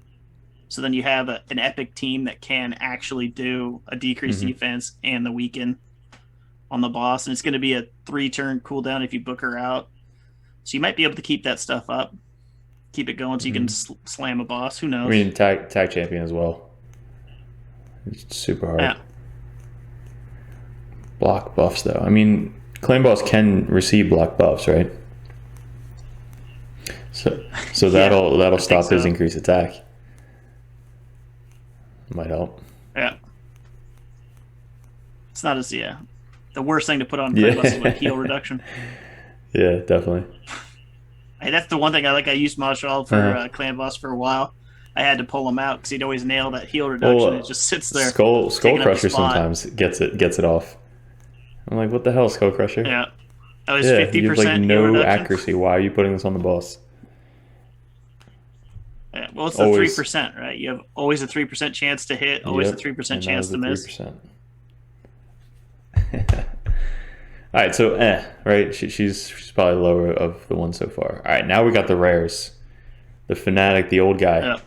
So then you have an epic team that can actually do a decreased defense and the weaken on the boss. And it's going to be a 3-turn cooldown if you book her out. So you might be able to keep that stuff up. Keep it going so you can slam a boss. Who knows? I mean, tag champion as well. It's super hard. Yeah. Block buffs, though. I mean, clan boss can receive block buffs, right? So that'll stop his increased attack. Might help. Yeah. It's not as the worst thing to put on clan boss is like heal reduction. Yeah, definitely. Hey, that's the one thing I like. I used Marshall for clan boss for a while. I had to pull him out because he'd always nail that heal reduction. It just sits there. Skull Crusher sometimes gets it off. I'm like, what the hell, Skull Crusher? Yeah. Oh, it's Yeah, 50% you have like no reduction? accuracy. Why are you putting this on the boss? Yeah, well, it's the 3%, right? You have always a 3% chance to hit, always a 3% chance to miss. 3%. All right, so right? She's probably lower of the one so far. All right, now we got the rares. The Fanatic, the old guy. Yeah.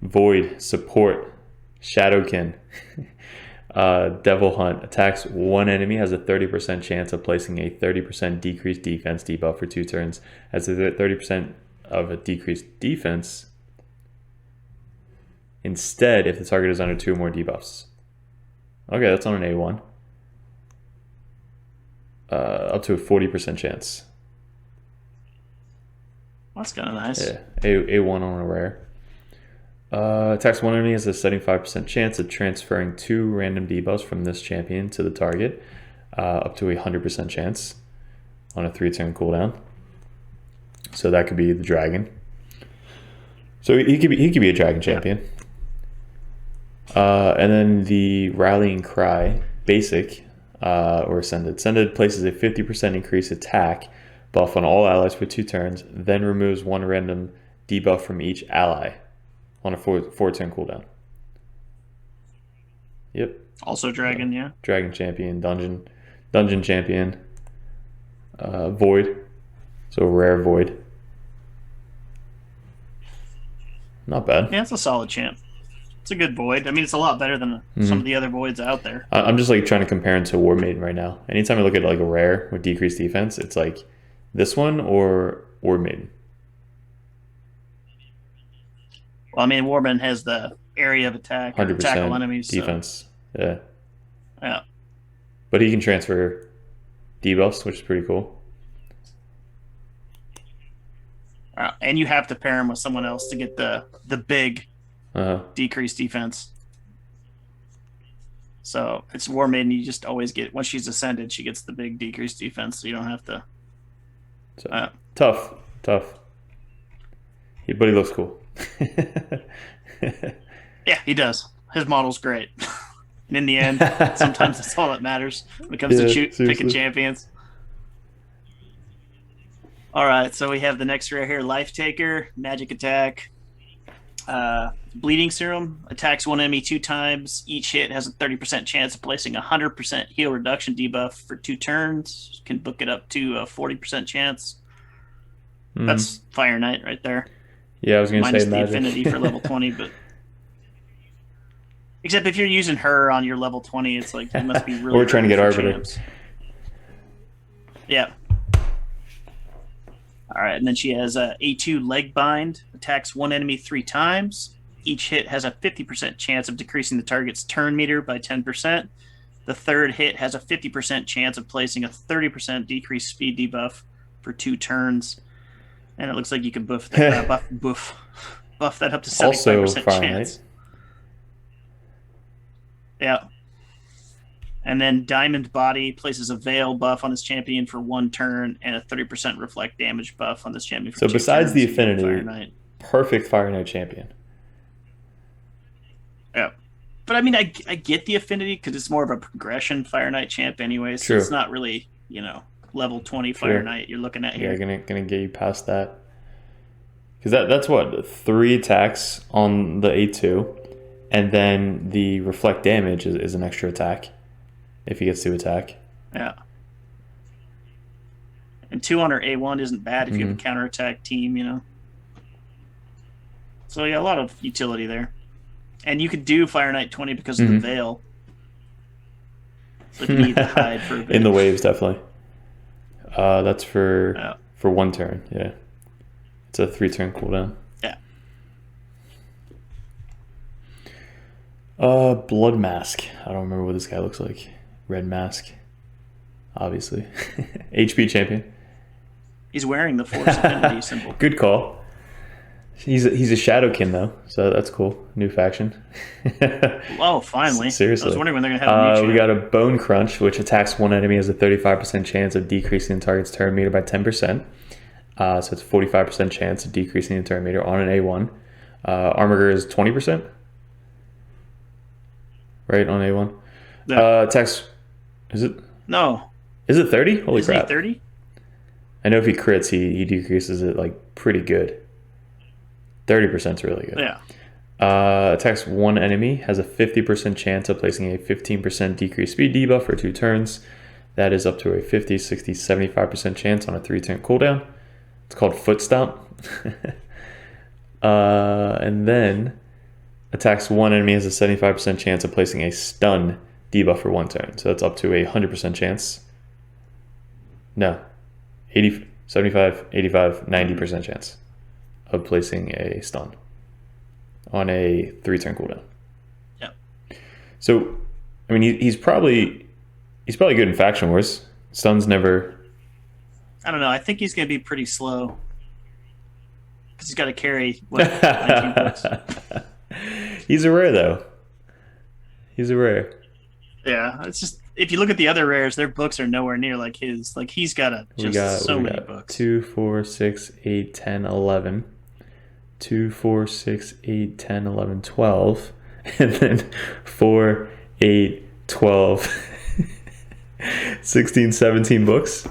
Void, Support, Shadowkin. Devil Hunt attacks one enemy, has a 30% chance of placing a 30% decreased defense debuff for 2 turns. Has a 30% of a decreased defense instead if the target is under 2 or more debuffs. Okay, that's on an A1. Up to a 40% chance. That's kind of nice. Yeah, A1 on a rare. Attacks one enemy has a 75% chance of transferring 2 random debuffs from this champion to the target, up to a 100% chance on a 3-turn cooldown. So that could be the dragon. So he could be a dragon champion. And then the Rallying Cry basic or Ascended. Ascended places a 50% increased attack buff on all allies for 2 turns, then removes 1 random debuff from each ally on a 4-turn cooldown. Yep. Also dragon, yeah. Dragon champion, dungeon champion, void. So rare void. Not bad. Yeah, it's a solid champ. It's a good void. I mean, it's a lot better than some of the other voids out there. I'm just like trying to compare him to War Maiden right now. Anytime I look at like a rare with decreased defense, it's like this one or War Maiden. Well, I mean, Warband has the area of attack, 100% tackle enemies, defense. So. Yeah. But he can transfer debuffs, which is pretty cool. And you have to pair him with someone else to get the big decreased defense. So it's War Maiden. You just always get, once she's ascended, she gets the big decreased defense. So you don't have to. So, tough. But he looks cool. Yeah, he does. His model's great. And in the end, sometimes that's all that matters when it comes to picking champions. All right, so we have the next rare here, Life Taker, Magic Attack. Bleeding Serum attacks one enemy 2 times. Each hit has a 30% chance of placing a 100% heal reduction debuff for 2 turns. Can book it up to a 40% chance. That's Fire Knight right there. Yeah, I was going to say Minus the affinity for level 20, but except if you're using her on your level 20, it's like you must be really. We're trying to get Arbiter. Champs. Yeah. All right, and then she has a A2 Leg Bind, attacks one enemy 3 times. Each hit has a 50% chance of decreasing the target's turn meter by 10%. The third hit has a 50% chance of placing a 30% decreased speed debuff for 2 turns. And it looks like you can buff that, buff that up to 75% chance. Yeah. And then Diamond Body places a Veil buff on this champion for 1 turn and a 30% reflect damage buff on this champion for 2 turns. So besides the affinity, perfect Fire Knight champion. Yeah. But I mean, I get the affinity because it's more of a progression Fire Knight champ anyway. So it's not really, level 20 Fire Knight you're looking at here. Yeah, gonna get you past that. Because that's what, 3 attacks on the A2, and then the reflect damage is an extra attack if he gets to attack. Yeah. And 2 on her A1 isn't bad if you have a counterattack team, So yeah, a lot of utility there. And you could do Fire Knight 20 because of the Veil. So if you need to hide for a bit. In the waves, definitely. That's for 1 turn, yeah. It's a 3-turn cooldown. Yeah. Blood Mask. I don't remember what this guy looks like. Red Mask. Obviously. HP champion. He's wearing the Force Affinity symbol. Good call. He's a Shadowkin though, so that's cool. New faction. Oh, finally. Seriously. I was wondering when they're going to have a new champ. We got a Bone Crunch, which attacks one enemy has a 35% chance of decreasing the target's turn meter by 10%. So it's a 45% chance of decreasing the turn meter on an A1. Armor is 20%. Right, on A1. Yeah. Attacks, is it? No. Is it 30? Holy Isn't crap. he 30? I know if he crits, he decreases it like pretty good. 30% is really good. Yeah. Attacks one enemy, has a 50% chance of placing a 15% decreased speed debuff for 2 turns. That is up to a 50, 60, 75% chance on a 3-turn cooldown. It's called Foot Stomp. And then attacks one enemy, has a 75% chance of placing a stun debuff for 1 turn. So that's up to a 100% chance. No. 80, 75, 85, 90% chance of placing a stun on a 3-turn cooldown. Yep. So, I mean, he's probably good in Faction Wars. Stun's never. I don't know. I think he's going to be pretty slow because he's got to carry 19 books. He's a rare though. He's a rare. Yeah, it's just if you look at the other rares, their books are nowhere near like his. Like he's got so many books. 2, 4, 6, 8, 10, 11. 2, 4, 6, 8, 10, 11, 12. And then 4, 8, 12, 16, 17 books.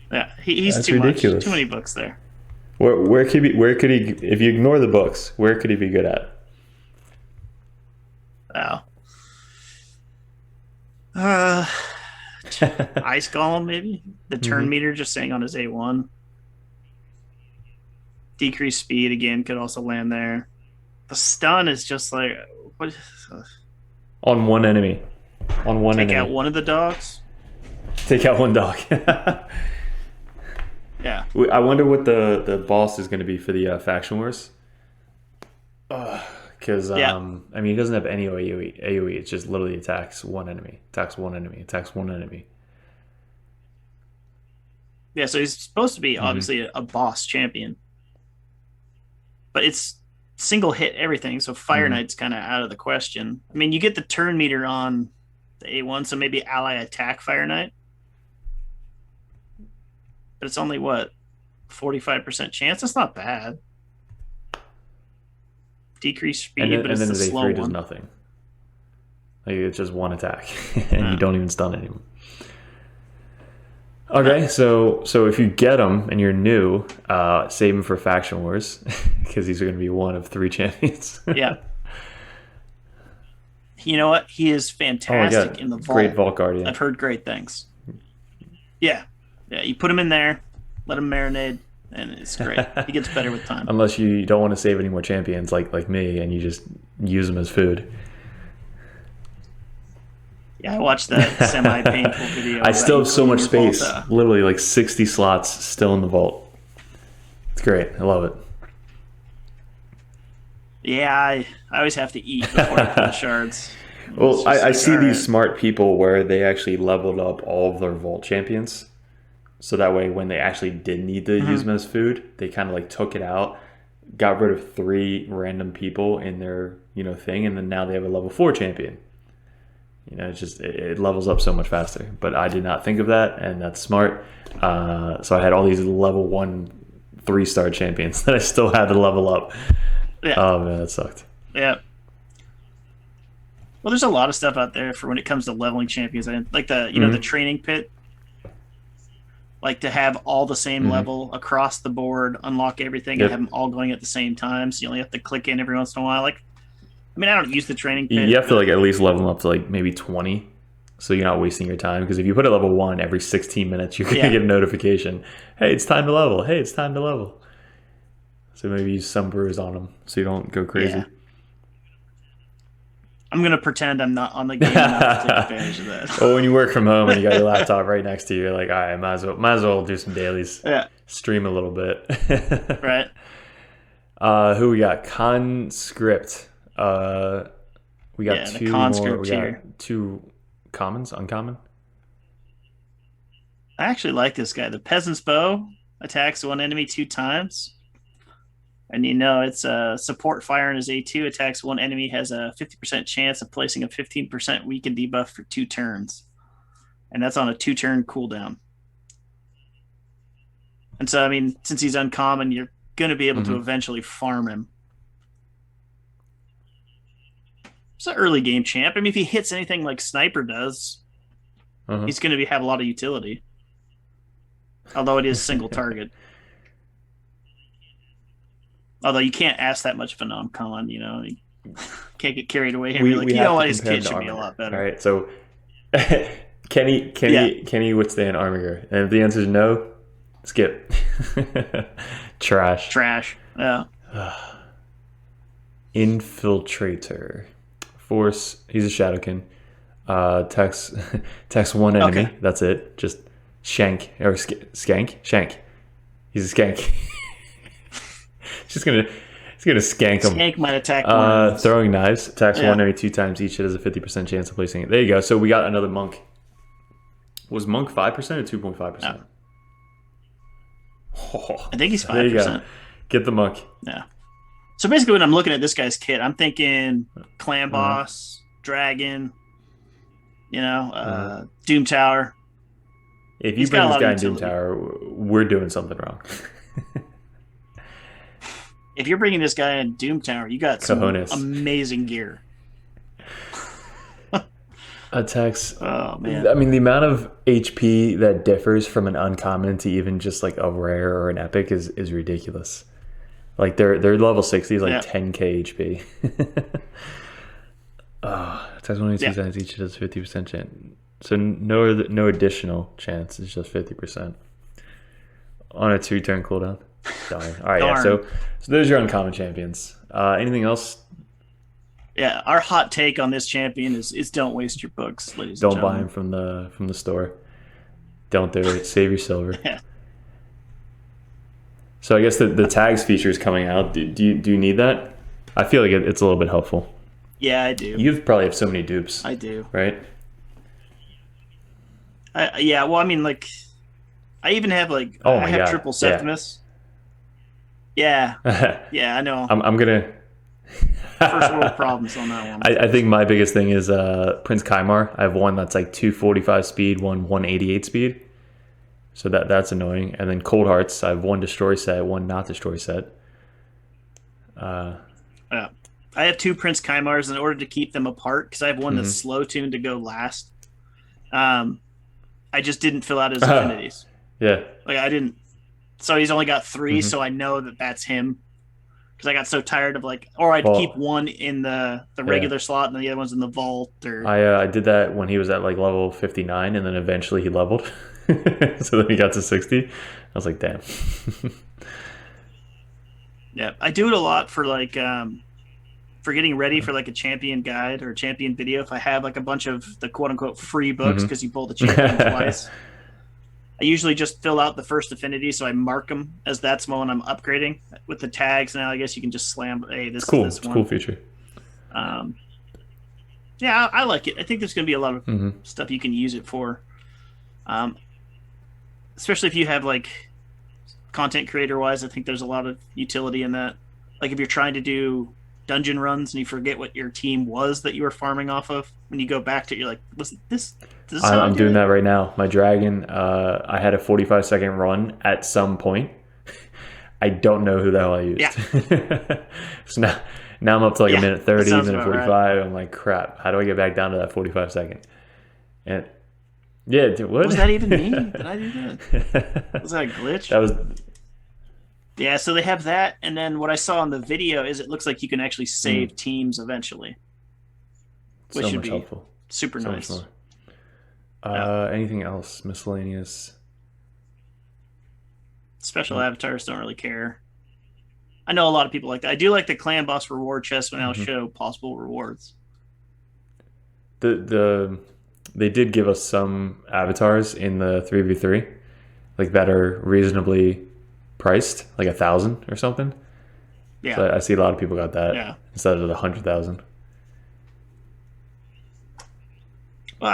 Yeah, he's That's too ridiculous. Much. Too many books there. Where could he, if you ignore the books, where could he be good at? Wow. Ice Golem, maybe? The turn meter just saying on his A1. Decreased speed, again, could also land there. The stun is just like... what? On one enemy. On one enemy. Take out one of the dogs? Take out one dog. Yeah. I wonder what the boss is going to be for the Faction Wars. Because, I mean, he doesn't have any AoE. It's just literally attacks one enemy. Attacks one enemy. Attacks one enemy. Yeah, so he's supposed to be, obviously, a boss champion. But it's single hit everything, so Fire Knight's kind of out of the question. I mean, you get the turn meter on the A1, so maybe ally attack Fire Knight. But it's only, 45% chance? That's not bad. Decreased speed, but it's the slow one. Does nothing. Like, it's just one attack, and you don't even stun anyone. Okay, so if you get him and you're new, save him for Faction Wars, because these are going to be one of 3 champions. Yeah. You know what? He is fantastic in the vault. Great Vault Guardian. I've heard great things. Yeah. Yeah, you put him in there, let him marinate, and it's great. He gets better with time. Unless you don't want to save any more champions like me, and you just use them as food. Yeah, I watched that semi-painful video. I still have so much space. Literally like 60 slots still in the vault. It's great. I love it. Yeah, I always have to eat before I pull shards. Well, I see these smart people where they actually leveled up all of their vault champions. So that way when they actually did need to use them as food, they kind of like took it out, got rid of 3 random people in their, thing, and then now they have a level 4 champion. It's just, it levels up so much faster. But I did not think of that, and that's smart. So I had all these level 1 3-star champions that I still had to level up. Yeah. Oh, man, that sucked. Yeah. Well, there's a lot of stuff out there for when it comes to leveling champions. Like the, the training pit. Like to have all the same level across the board, unlock everything, and have them all going at the same time. So you only have to click in every once in a while. Like, I mean, I don't use the training pit. You have to like at least level them up to like maybe 20, so you're not wasting your time. Because if you put a level 1 every 16 minutes, you're gonna get a notification. Hey, it's time to level. Hey, it's time to level. So maybe use some brews on them so you don't go crazy. Yeah. I'm gonna pretend I'm not on the game enough to take advantage of that. Well, when you work from home and you got your laptop right next to you, you're like, all right, might as well do some dailies. Yeah. Stream a little bit. Right. Who we got? Conscript. We got 2 more. We got 2 commons, uncommon. I actually like this guy. The Peasant's Bow attacks one enemy 2 times. And you know, it's a support fire in his A2 attacks one enemy has a 50% chance of placing a 15% weaken debuff for 2 turns. And that's on a 2-turn cooldown. And so, I mean, since he's uncommon, you're going to be able to eventually farm him. It's an early game champ. I mean, if he hits anything like Sniper does, he's going to have a lot of utility. Although it is single target. Although you can't ask that much of a non-con, you know. You can't get carried away here. Like, you know what, his kit should be a lot better. All right, so can he withstand Armiger? And if the answer is no, skip. Trash. Yeah. Infiltrator. Force. He's a Shadowkin. Tax one enemy. Okay. That's it. Just shank or skank. Shank. He's a skank. He's gonna skank him. Skank might attack one. Throwing knives. Attacks one enemy 2 times each. It has a 50% chance of placing it. There you go. So we got another monk. Was monk 5% or 2.5%? No. Oh, I think he's 5%. Get the monk. Yeah. So basically, when I'm looking at this guy's kit, I'm thinking clan boss, dragon, you know, Doom Tower. If you bring this guy in Doom Tower, we're doing something wrong. If you're bringing this guy in Doom Tower, you got some amazing gear. Attacks. Oh man! I mean, the amount of HP that differs from an uncommon to even just like a rare or an epic is ridiculous. Like their level 60 is like 10k HP. Attacks only 2 times each. It has 50% chance. So no additional chance. It's just 50% on a 2-turn cooldown. Darn. All right, yeah. So those are your uncommon champions. Anything else? Yeah, our hot take on this champion is don't waste your books, ladies and gentlemen. Don't buy them from the store. Don't do it. Save your silver. Yeah. So I guess the tags feature is coming out. Do you need that? I feel like it's a little bit helpful. Yeah, I do. You probably have so many dupes. I do. Right? Yeah, well, I mean, like, I even have, like, I have triple Septimus. Yeah. Yeah, I know. I'm going to... First world problems on that one. I think my biggest thing is Prince Kymar. I have one that's like 245 speed, one 188 speed. So that's annoying. And then Cold Hearts, I have one destroy set, one not destroy set. I have 2 Prince Kymars in order to keep them apart because I have one that's slow tuned to go last. I just didn't fill out his affinities. Yeah. Like I didn't. So he's only got 3, so I know that that's him. Because I got so tired of I'd keep one in the regular slot and then the other one's in the vault. Or I did that when he was at like level 59 and then eventually he leveled. So then he got to 60. I was like, damn. Yeah, I do it a lot for for getting ready for like a champion guide or a champion video. If I have like a bunch of the quote unquote free books because you pull the champion twice. I usually just fill out the first affinity, so I mark them as that's when I'm upgrading with the tags. Now I guess you can just slam. Hey, this is this one. It's a cool feature. Yeah, I like it. I think there's going to be a lot of stuff you can use it for, especially if you have like content creator wise. I think there's a lot of utility in that. Like if you're trying to do dungeon runs and you forget what your team was that you were farming off of, when you go back to it, you're like, listen, this I'm doing that right now. My dragon, I had a 45-second run at some point. I don't know who the hell I used. Yeah. So now I'm up to like a minute 30, minute 45. Right. I'm like, crap, how do I get back down to that 45 second? And yeah, dude, what? Was that even me? Did I do that? Was that a glitch? That was... Yeah, so they have that, and then what I saw in the video is it looks like you can actually save teams eventually. Which so should much be helpful. Super so nice. Much more. Anything else? Miscellaneous? Special avatars don't really care. I know a lot of people like that. I do like the clan boss reward chest when I'll show possible rewards. They did give us some avatars in the 3v3, like that are reasonably priced, like 1,000 or something. Yeah, so I see a lot of people got that instead of the 100,000. Well,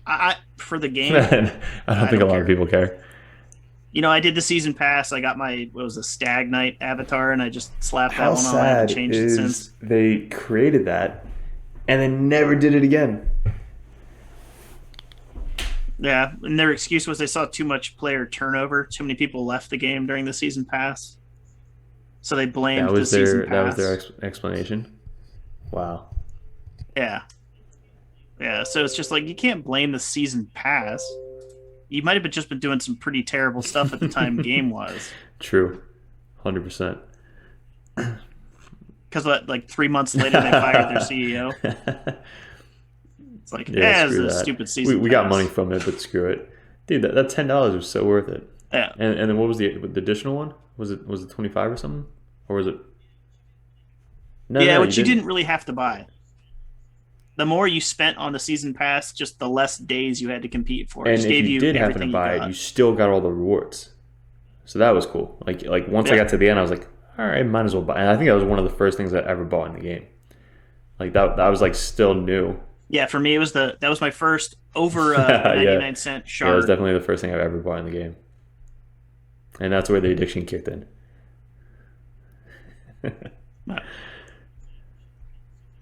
I for the game, I don't think a lot of people care. I did the season pass. I got my what was a Stag Knight avatar, and I just slapped that How one on. I haven't sad changed it since. is they created that and then never did it again. Yeah, and their excuse was they saw too much player turnover. Too many people left the game during the season pass, so they blamed the season That was their pass. explanation. Wow. Yeah, yeah. So it's just like you can't blame the season pass. You might have just been doing some pretty terrible stuff at the time game was. True. 100%. Because like 3 months later they fired their CEO. It's like, Yeah, it's screw a that. stupid season. We got money from it, but screw it, dude. That $10 was so worth it. Yeah, And then what was the additional one? Was it 25 or something, or was it? No, yeah, no, which you didn't really have to buy. The more you spent on the season pass, just the less days you had to compete for. It And just if gave you you did happen to everything buy you it, got. you still got all the rewards. So that was cool. Like once I Yeah. got to the end, I was like, all right, might as well buy. And I think that was one of the first things I ever bought in the game. Like that was like still new. Yeah, for me it was that was my first over Yeah, 99 cent yeah, it was shard. definitely the first thing I've ever bought in the game, and that's where the addiction kicked in.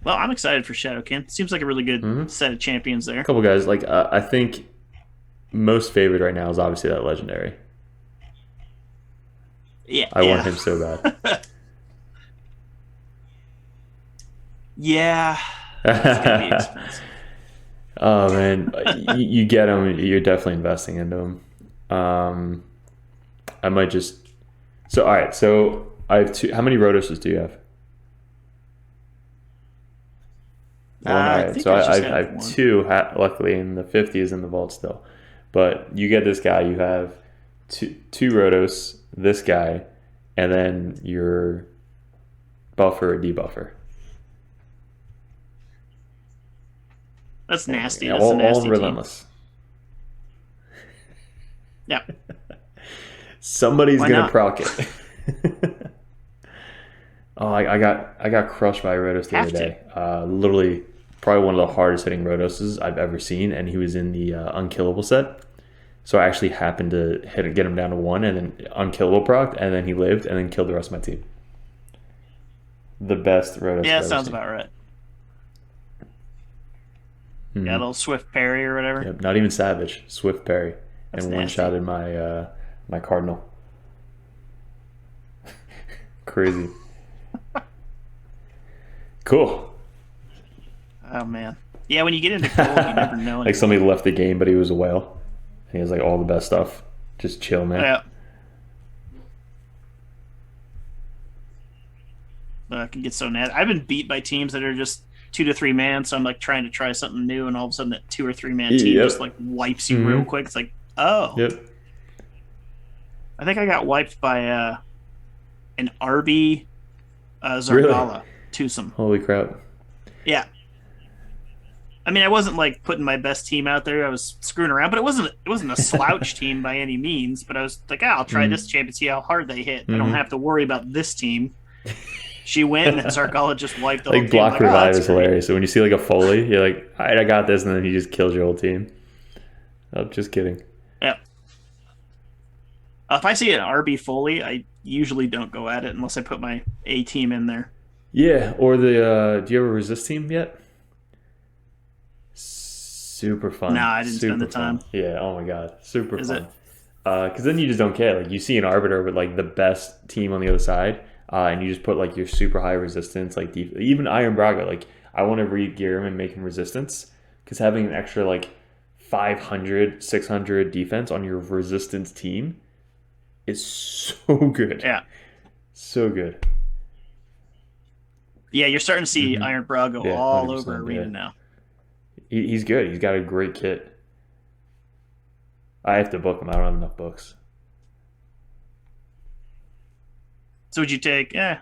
Well, I'm excited for Shadowkin. Seems like a really good Mm-hmm. set of champions there. Couple guys like I think most favored right now is obviously that legendary. Yeah, I want yeah, him so yeah. It's gonna be bad. expensive. Oh man, you get him. You're definitely investing into him. I might just. So all right. So I have two. How many Rotoses do you have? One. All I right. think So I just I have have one. two. Luckily, in the 50 is in the vault still. But you get this guy. You have two Rotos. This guy, and then your buffer or debuffer. That's nasty. Yeah, That's a all nasty team. relentless. Yeah. Somebody's Why gonna not? proc it. Oh, I got crushed by a Rotos the Have other to. day. Literally, probably one of the hardest hitting Rotoses I've ever seen, and he was in the unkillable set. So I actually happened to get him down to one, and then unkillable proc, and then he lived, and then killed the rest of my team. The best Rotos. Yeah, I've that ever sounds seen. about right. Mhm. Yeah, a little swift parry or whatever. Yep, not even savage. Swift parry, That's and nasty. one-shotted my my cardinal. Crazy. Cool. Oh man. Yeah, when you get into gold, you never know. Like somebody left the game, but he was a whale. And he has like all the best stuff. Just chill, man. Yeah. I can get so mad. I've been beat by teams that are just 2 to 3 man, so I'm like trying to try something new, and all of a sudden that 2 or 3 man team Yep. just like wipes you real quick. It's like, oh, Yep. I think I got wiped by an RB Zargala twosome. Holy crap. Yeah. I mean, I wasn't like putting my best team out there. I was screwing around, but it wasn't a slouch team by any means. But I was like, I'll try this champ and see how hard they hit. I don't have to worry about this team. She went, and Zargala just wiped the whole Like team. block I'm revive that's is great. hilarious. So when you see like a Foley, you're like, all right, I got this, and then he just kills your whole team. Oh, just kidding. Yeah. If I see an RB Foley, I usually don't go at it unless I put my A team in there. Yeah, or the do you have a resist team yet? Super fun. Nah, I didn't spend the time. Fun. Yeah, oh my god. Super Is fun. it? Because then you just don't care. Like you see an arbiter with like the best team on the other side, and you just put like your super high resistance, like even Iron Braga. Like I want to re-gear him and make him resistance, because having an extra like 500, 600 defense on your resistance team is so good. Yeah. So good. Yeah, you're starting to see Iron Braga Yeah, all 100%, over Arena yeah. now. He's good. He's got a great kit. I have to book him. I don't have enough books. So would you take? Yeah,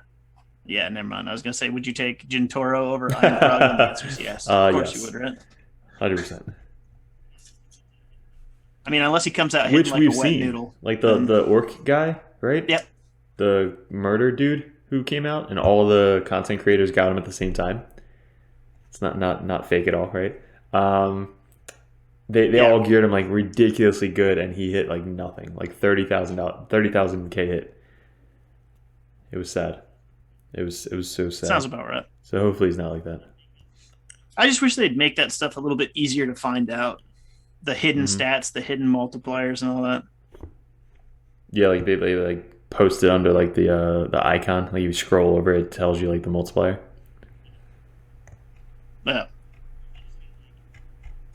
never mind. I was gonna say, would you take Gintoro over Iron Braga? And the answer is yes. Of course yes. you would, right? 100%. I mean, unless he comes out hitting Which like we've a wet seen. noodle. Like the orc guy, right? Yep. The murder dude who came out, and all the content creators got him at the same time. It's not fake at all, right? They all geared him like ridiculously good, and he hit like nothing, like 30,000 K hit. It was sad. It was so sad. Sounds about right. So hopefully he's not like that. I just wish they'd make that stuff a little bit easier to find out. The hidden stats, the hidden multipliers, and all that. Yeah, like they like post it under like the icon. Like you scroll over, it tells you like the multiplier. Yeah.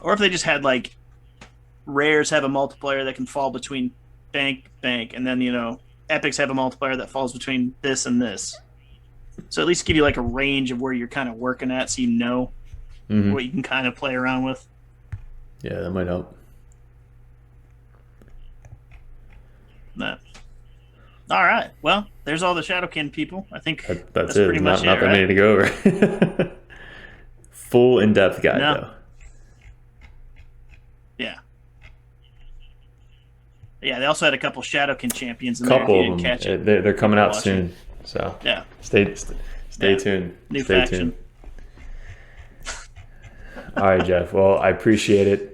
Or if they just had like rares have a multiplier that can fall between bank, and then epics have a multiplier that falls between this and this. So at least give you like a range of where you're kind of working at, so you know what you can kind of play around with. Yeah, that might help. Nah. All right. Well, there's all the Shadowkin people. I think that's it. Pretty much not that many to go over. Full in-depth guide though. Yeah. Yeah, they also had a couple Shadowkin champions in there. If you didn't catch it. They're coming out soon. So yeah, stay tuned. New stay faction. tuned. All right, Jeff. Well, I appreciate it.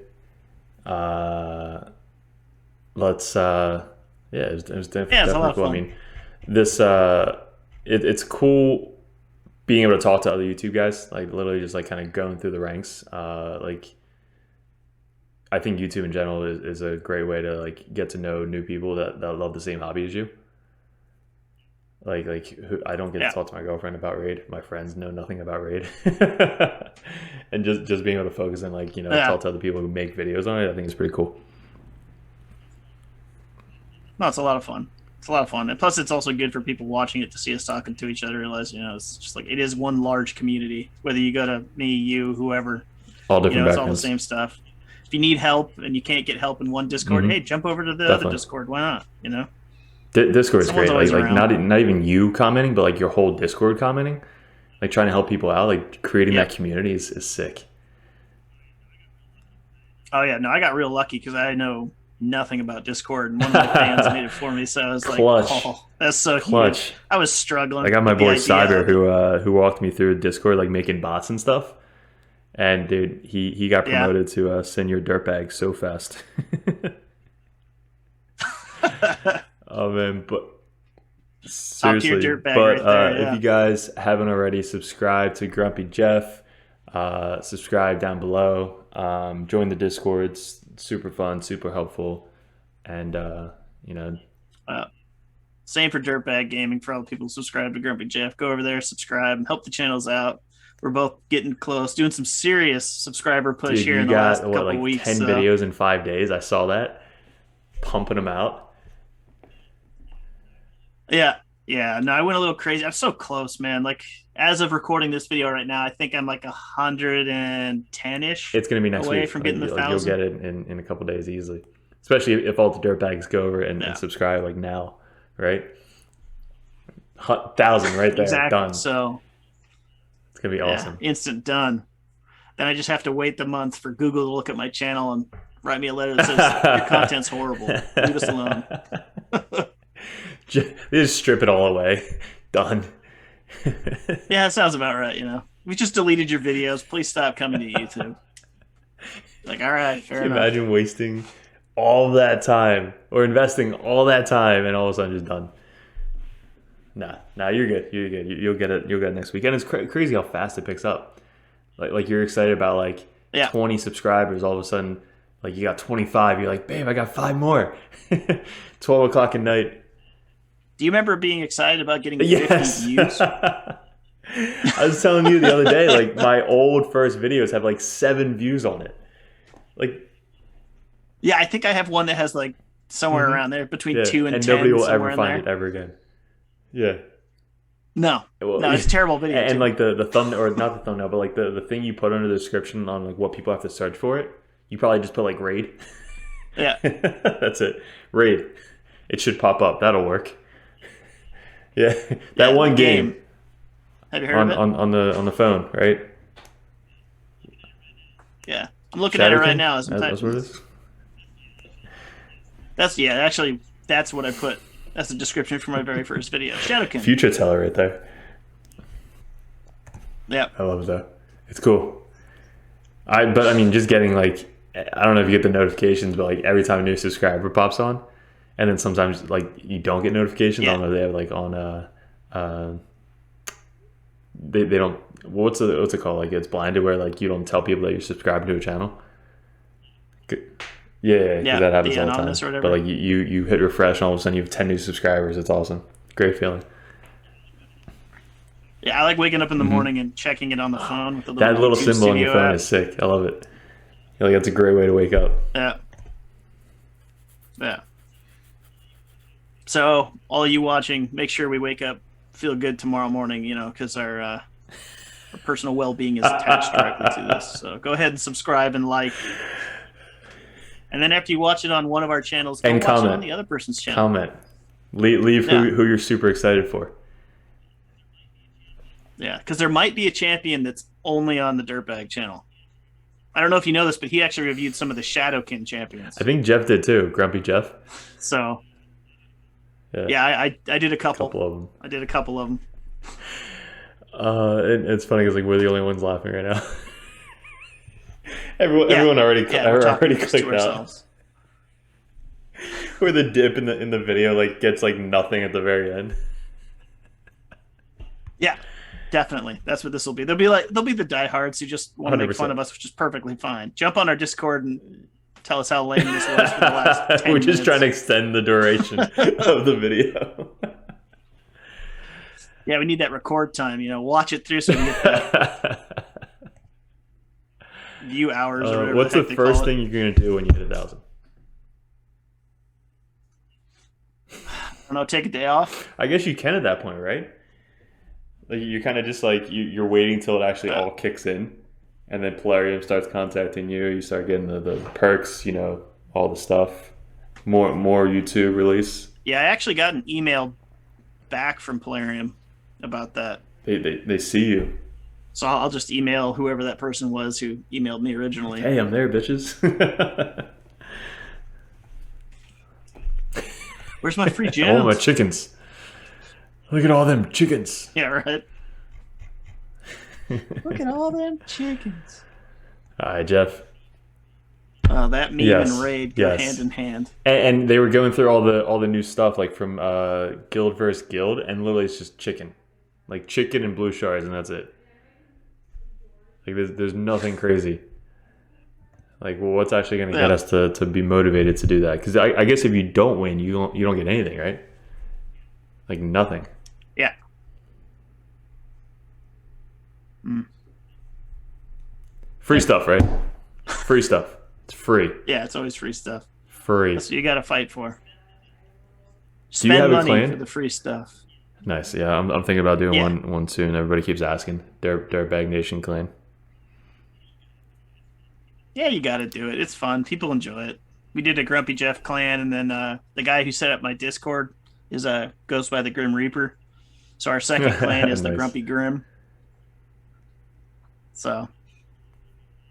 Let's it was definitely cool. I mean, this it's cool being able to talk to other YouTube guys, like literally just like kind of going through the ranks. Like I think YouTube in general is a great way to like get to know new people that love the same hobby as you. Like I don't get to talk to my girlfriend about Raid. My friends know nothing about Raid. And just being able to focus on like, talk to other people who make videos on it, I think is pretty cool. No, it's a lot of fun. It's a lot of fun. And plus it's also good for people watching it to see us talking to each other, realize, it's just like it is one large community. Whether you go to me, you, whoever. All different it's backgrounds. all the same stuff. If you need help and you can't get help in one Discord, hey, jump over to the other Discord. Why not? Discord's great. Like not even you commenting, but like your whole Discord commenting, like trying to help people out, like creating that community is sick. Oh yeah, no, I got real lucky because I know nothing about Discord, and one of my fans made it for me. So I was like, "Oh, that's so huge." I was struggling. I got my boy Cyber who walked me through Discord, like making bots and stuff. And dude, he got promoted to senior dirtbag so fast. Oh man, but seriously, if you guys haven't already, subscribe to Grumpy Jeff. Subscribe down below. Join the Discords. Super fun, super helpful, and same for Dirtbag Gaming. For all the people who subscribe to Grumpy Jeff, go over there, subscribe, and help the channels out. We're both getting close, doing some serious subscriber push here in the last couple weeks. 10 videos in 5 days. I saw that. Pumping them out. Yeah. No, I went a little crazy. I'm so close, man. Like, as of recording this video right now, I think I'm like 110-ish. It's going to be next week. From getting the 1,000. You'll get it in a couple days easily. Especially if all the dirtbags go over and subscribe like now, right? 1,000 right there. Exactly. Done. So it's going to be awesome. Instant done. Then I just have to wait the month for Google to look at my channel and write me a letter that says, your content's horrible. Leave us alone. They just strip it all away. Done. Yeah, that sounds about right, We just deleted your videos. Please stop coming to YouTube. Like, all right, fair enough. Imagine wasting all that time or investing all that time and all of a sudden just done. Nah, you're good. You'll get it next week. And it's crazy how fast it picks up. Like you're excited about like 20 subscribers. All of a sudden, like you got 25. You're like, babe, I got 5 more. 12 o'clock at night. Do you remember being excited about getting 50 views? I was telling you the other day, like my old first videos have like 7 views on it. Like, yeah, I think I have one that has like somewhere around there between 2 and 10. And nobody will ever find it ever again. Yeah. No, it's a terrible video. And like the thumbnail, or not the thumbnail, but like the thing you put under the description on like what people have to search for it, you probably just put like Raid. Yeah. That's it. Raid. It should pop up. That'll work. Yeah. That one game. Have you heard of it? On the phone, right? Yeah. I'm looking at it right now. That's what it is? That's what I put. That's the description for my very first video. SHADOWKIN. Future teller right there. Yeah. I love that. It's cool. But I mean, just getting like I don't know if you get the notifications, but like every time a new subscriber pops on, and then sometimes like you don't get notifications. I don't know if they have like on they don't what's it called, like it's blinded where like you don't tell people that you're subscribed to a channel. Yeah, because that happens all the time. Or whatever. But like you hit refresh and all of a sudden you have 10 new subscribers. It's awesome. Great feeling. Yeah, I like waking up in the morning and checking it on the phone with the That little YouTube symbol on your Studio phone app. is sick. I love it. Like that's a great way to wake up. Yeah. Yeah. So, all of you watching, make sure we wake up, feel good tomorrow morning, because our personal well-being is attached directly to this. So, go ahead and subscribe and like. And then after you watch it on one of our channels, go watch it on the other person's channel. Comment. Leave who you're super excited for. Yeah, because there might be a champion that's only on the Dirtbag channel. I don't know if you know this, but he actually reviewed some of the SHADOWKIN champions. I think Jeff did too. Grumpy Jeff. So, yeah, I did a couple. Of them. I did a couple of them. It's funny because like we're the only ones laughing right now. Everyone already clicked out. Where the dip in the video like gets like nothing at the very end. Yeah. Definitely. That's what this will be. They'll be the diehards who just want to make fun of us, which is perfectly fine. Jump on our Discord and tell us how lame this was for the last 10 We're just minutes. trying to extend the duration of the video. Yeah, we need that record time, watch it through so we can get that view hours or whatever. What's the first thing you're going to do when you hit 1,000? I don't know, take a day off? I guess you can at that point, right? Like you're kind of just like you're waiting till it actually all kicks in, and then Polarium starts contacting you. You start getting the perks, all the stuff. More YouTube release. Yeah, I actually got an email back from Polarium about that. They see you. So I'll just email whoever that person was who emailed me originally. Hey, I'm there, bitches. Where's my free gems? Oh, my chickens. Look at all them chickens. Yeah, right. Look at all them chickens. All right, Jeff. That meme and raid go hand in hand. And they were going through all the new stuff, like from Guild vs. Guild, and literally it's just chicken. Like chicken and blue shards, and that's it. Like there's nothing crazy. Like, well, what's actually going to get us to be motivated to do that? Because I guess if you don't win, you don't get anything, right? Like nothing. Yeah. Free stuff, right? Free stuff. It's free. Yeah, it's always free stuff. Free. That's what you got to fight for. Do you have Spend a money clan? for the free stuff. Nice. Yeah, I'm thinking about doing one soon. Everybody keeps asking. Dirtbag Nation clan. Yeah, you got to do it. It's fun. People enjoy it. We did a Grumpy Jeff clan, and then the guy who set up my Discord goes by the Grim Reaper. So our second clan is the Nice. Grumpy Grim. So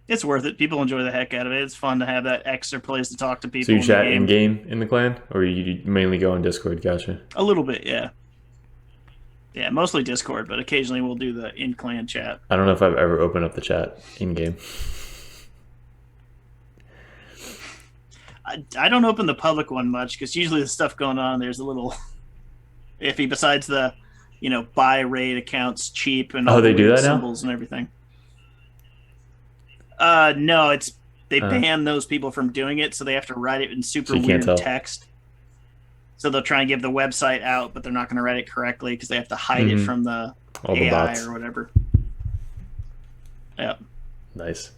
it's worth it. People enjoy the heck out of it. It's fun to have that extra place to talk to people. So you chat in game in the clan, or you mainly go on Discord? Gotcha. A little bit, yeah. Yeah, mostly Discord, but occasionally we'll do the in-clan chat. I don't know if I've ever opened up the chat in game. I don't open the public one much because usually the stuff going on there's a little iffy. Besides the, buy raid accounts cheap and all they do that now? symbols and everything. No, they ban those people from doing it, so they have to write it in super weird text. So they'll try and give the website out, but they're not going to write it correctly because they have to hide it from the all the AI bots or whatever. Yeah. Nice.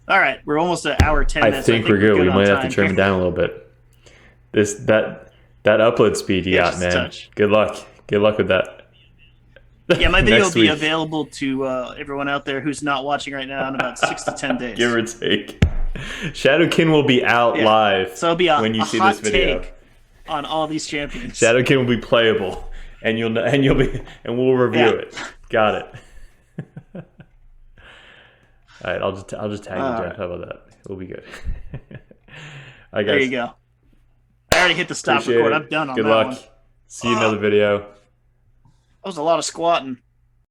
All right, we're almost at hour 10 I minutes. think we're good. We might have to trim it down a little bit. That upload speed you got, man. Touch. Good luck. Good luck with that. Yeah, my video will be available to everyone out there who's not watching right now in about 6 to 10 days. Give or take. SHADOWKIN will be out live. So it'll be when you see this video take on all these champions. SHADOWKIN will be playable, and we'll review it. Got it. All right, I'll just tag you, Jeff. How about that? We'll be good. There you go. I already hit the stop record. I'm done on Good that luck. one. See you in another video. That was a lot of squatting.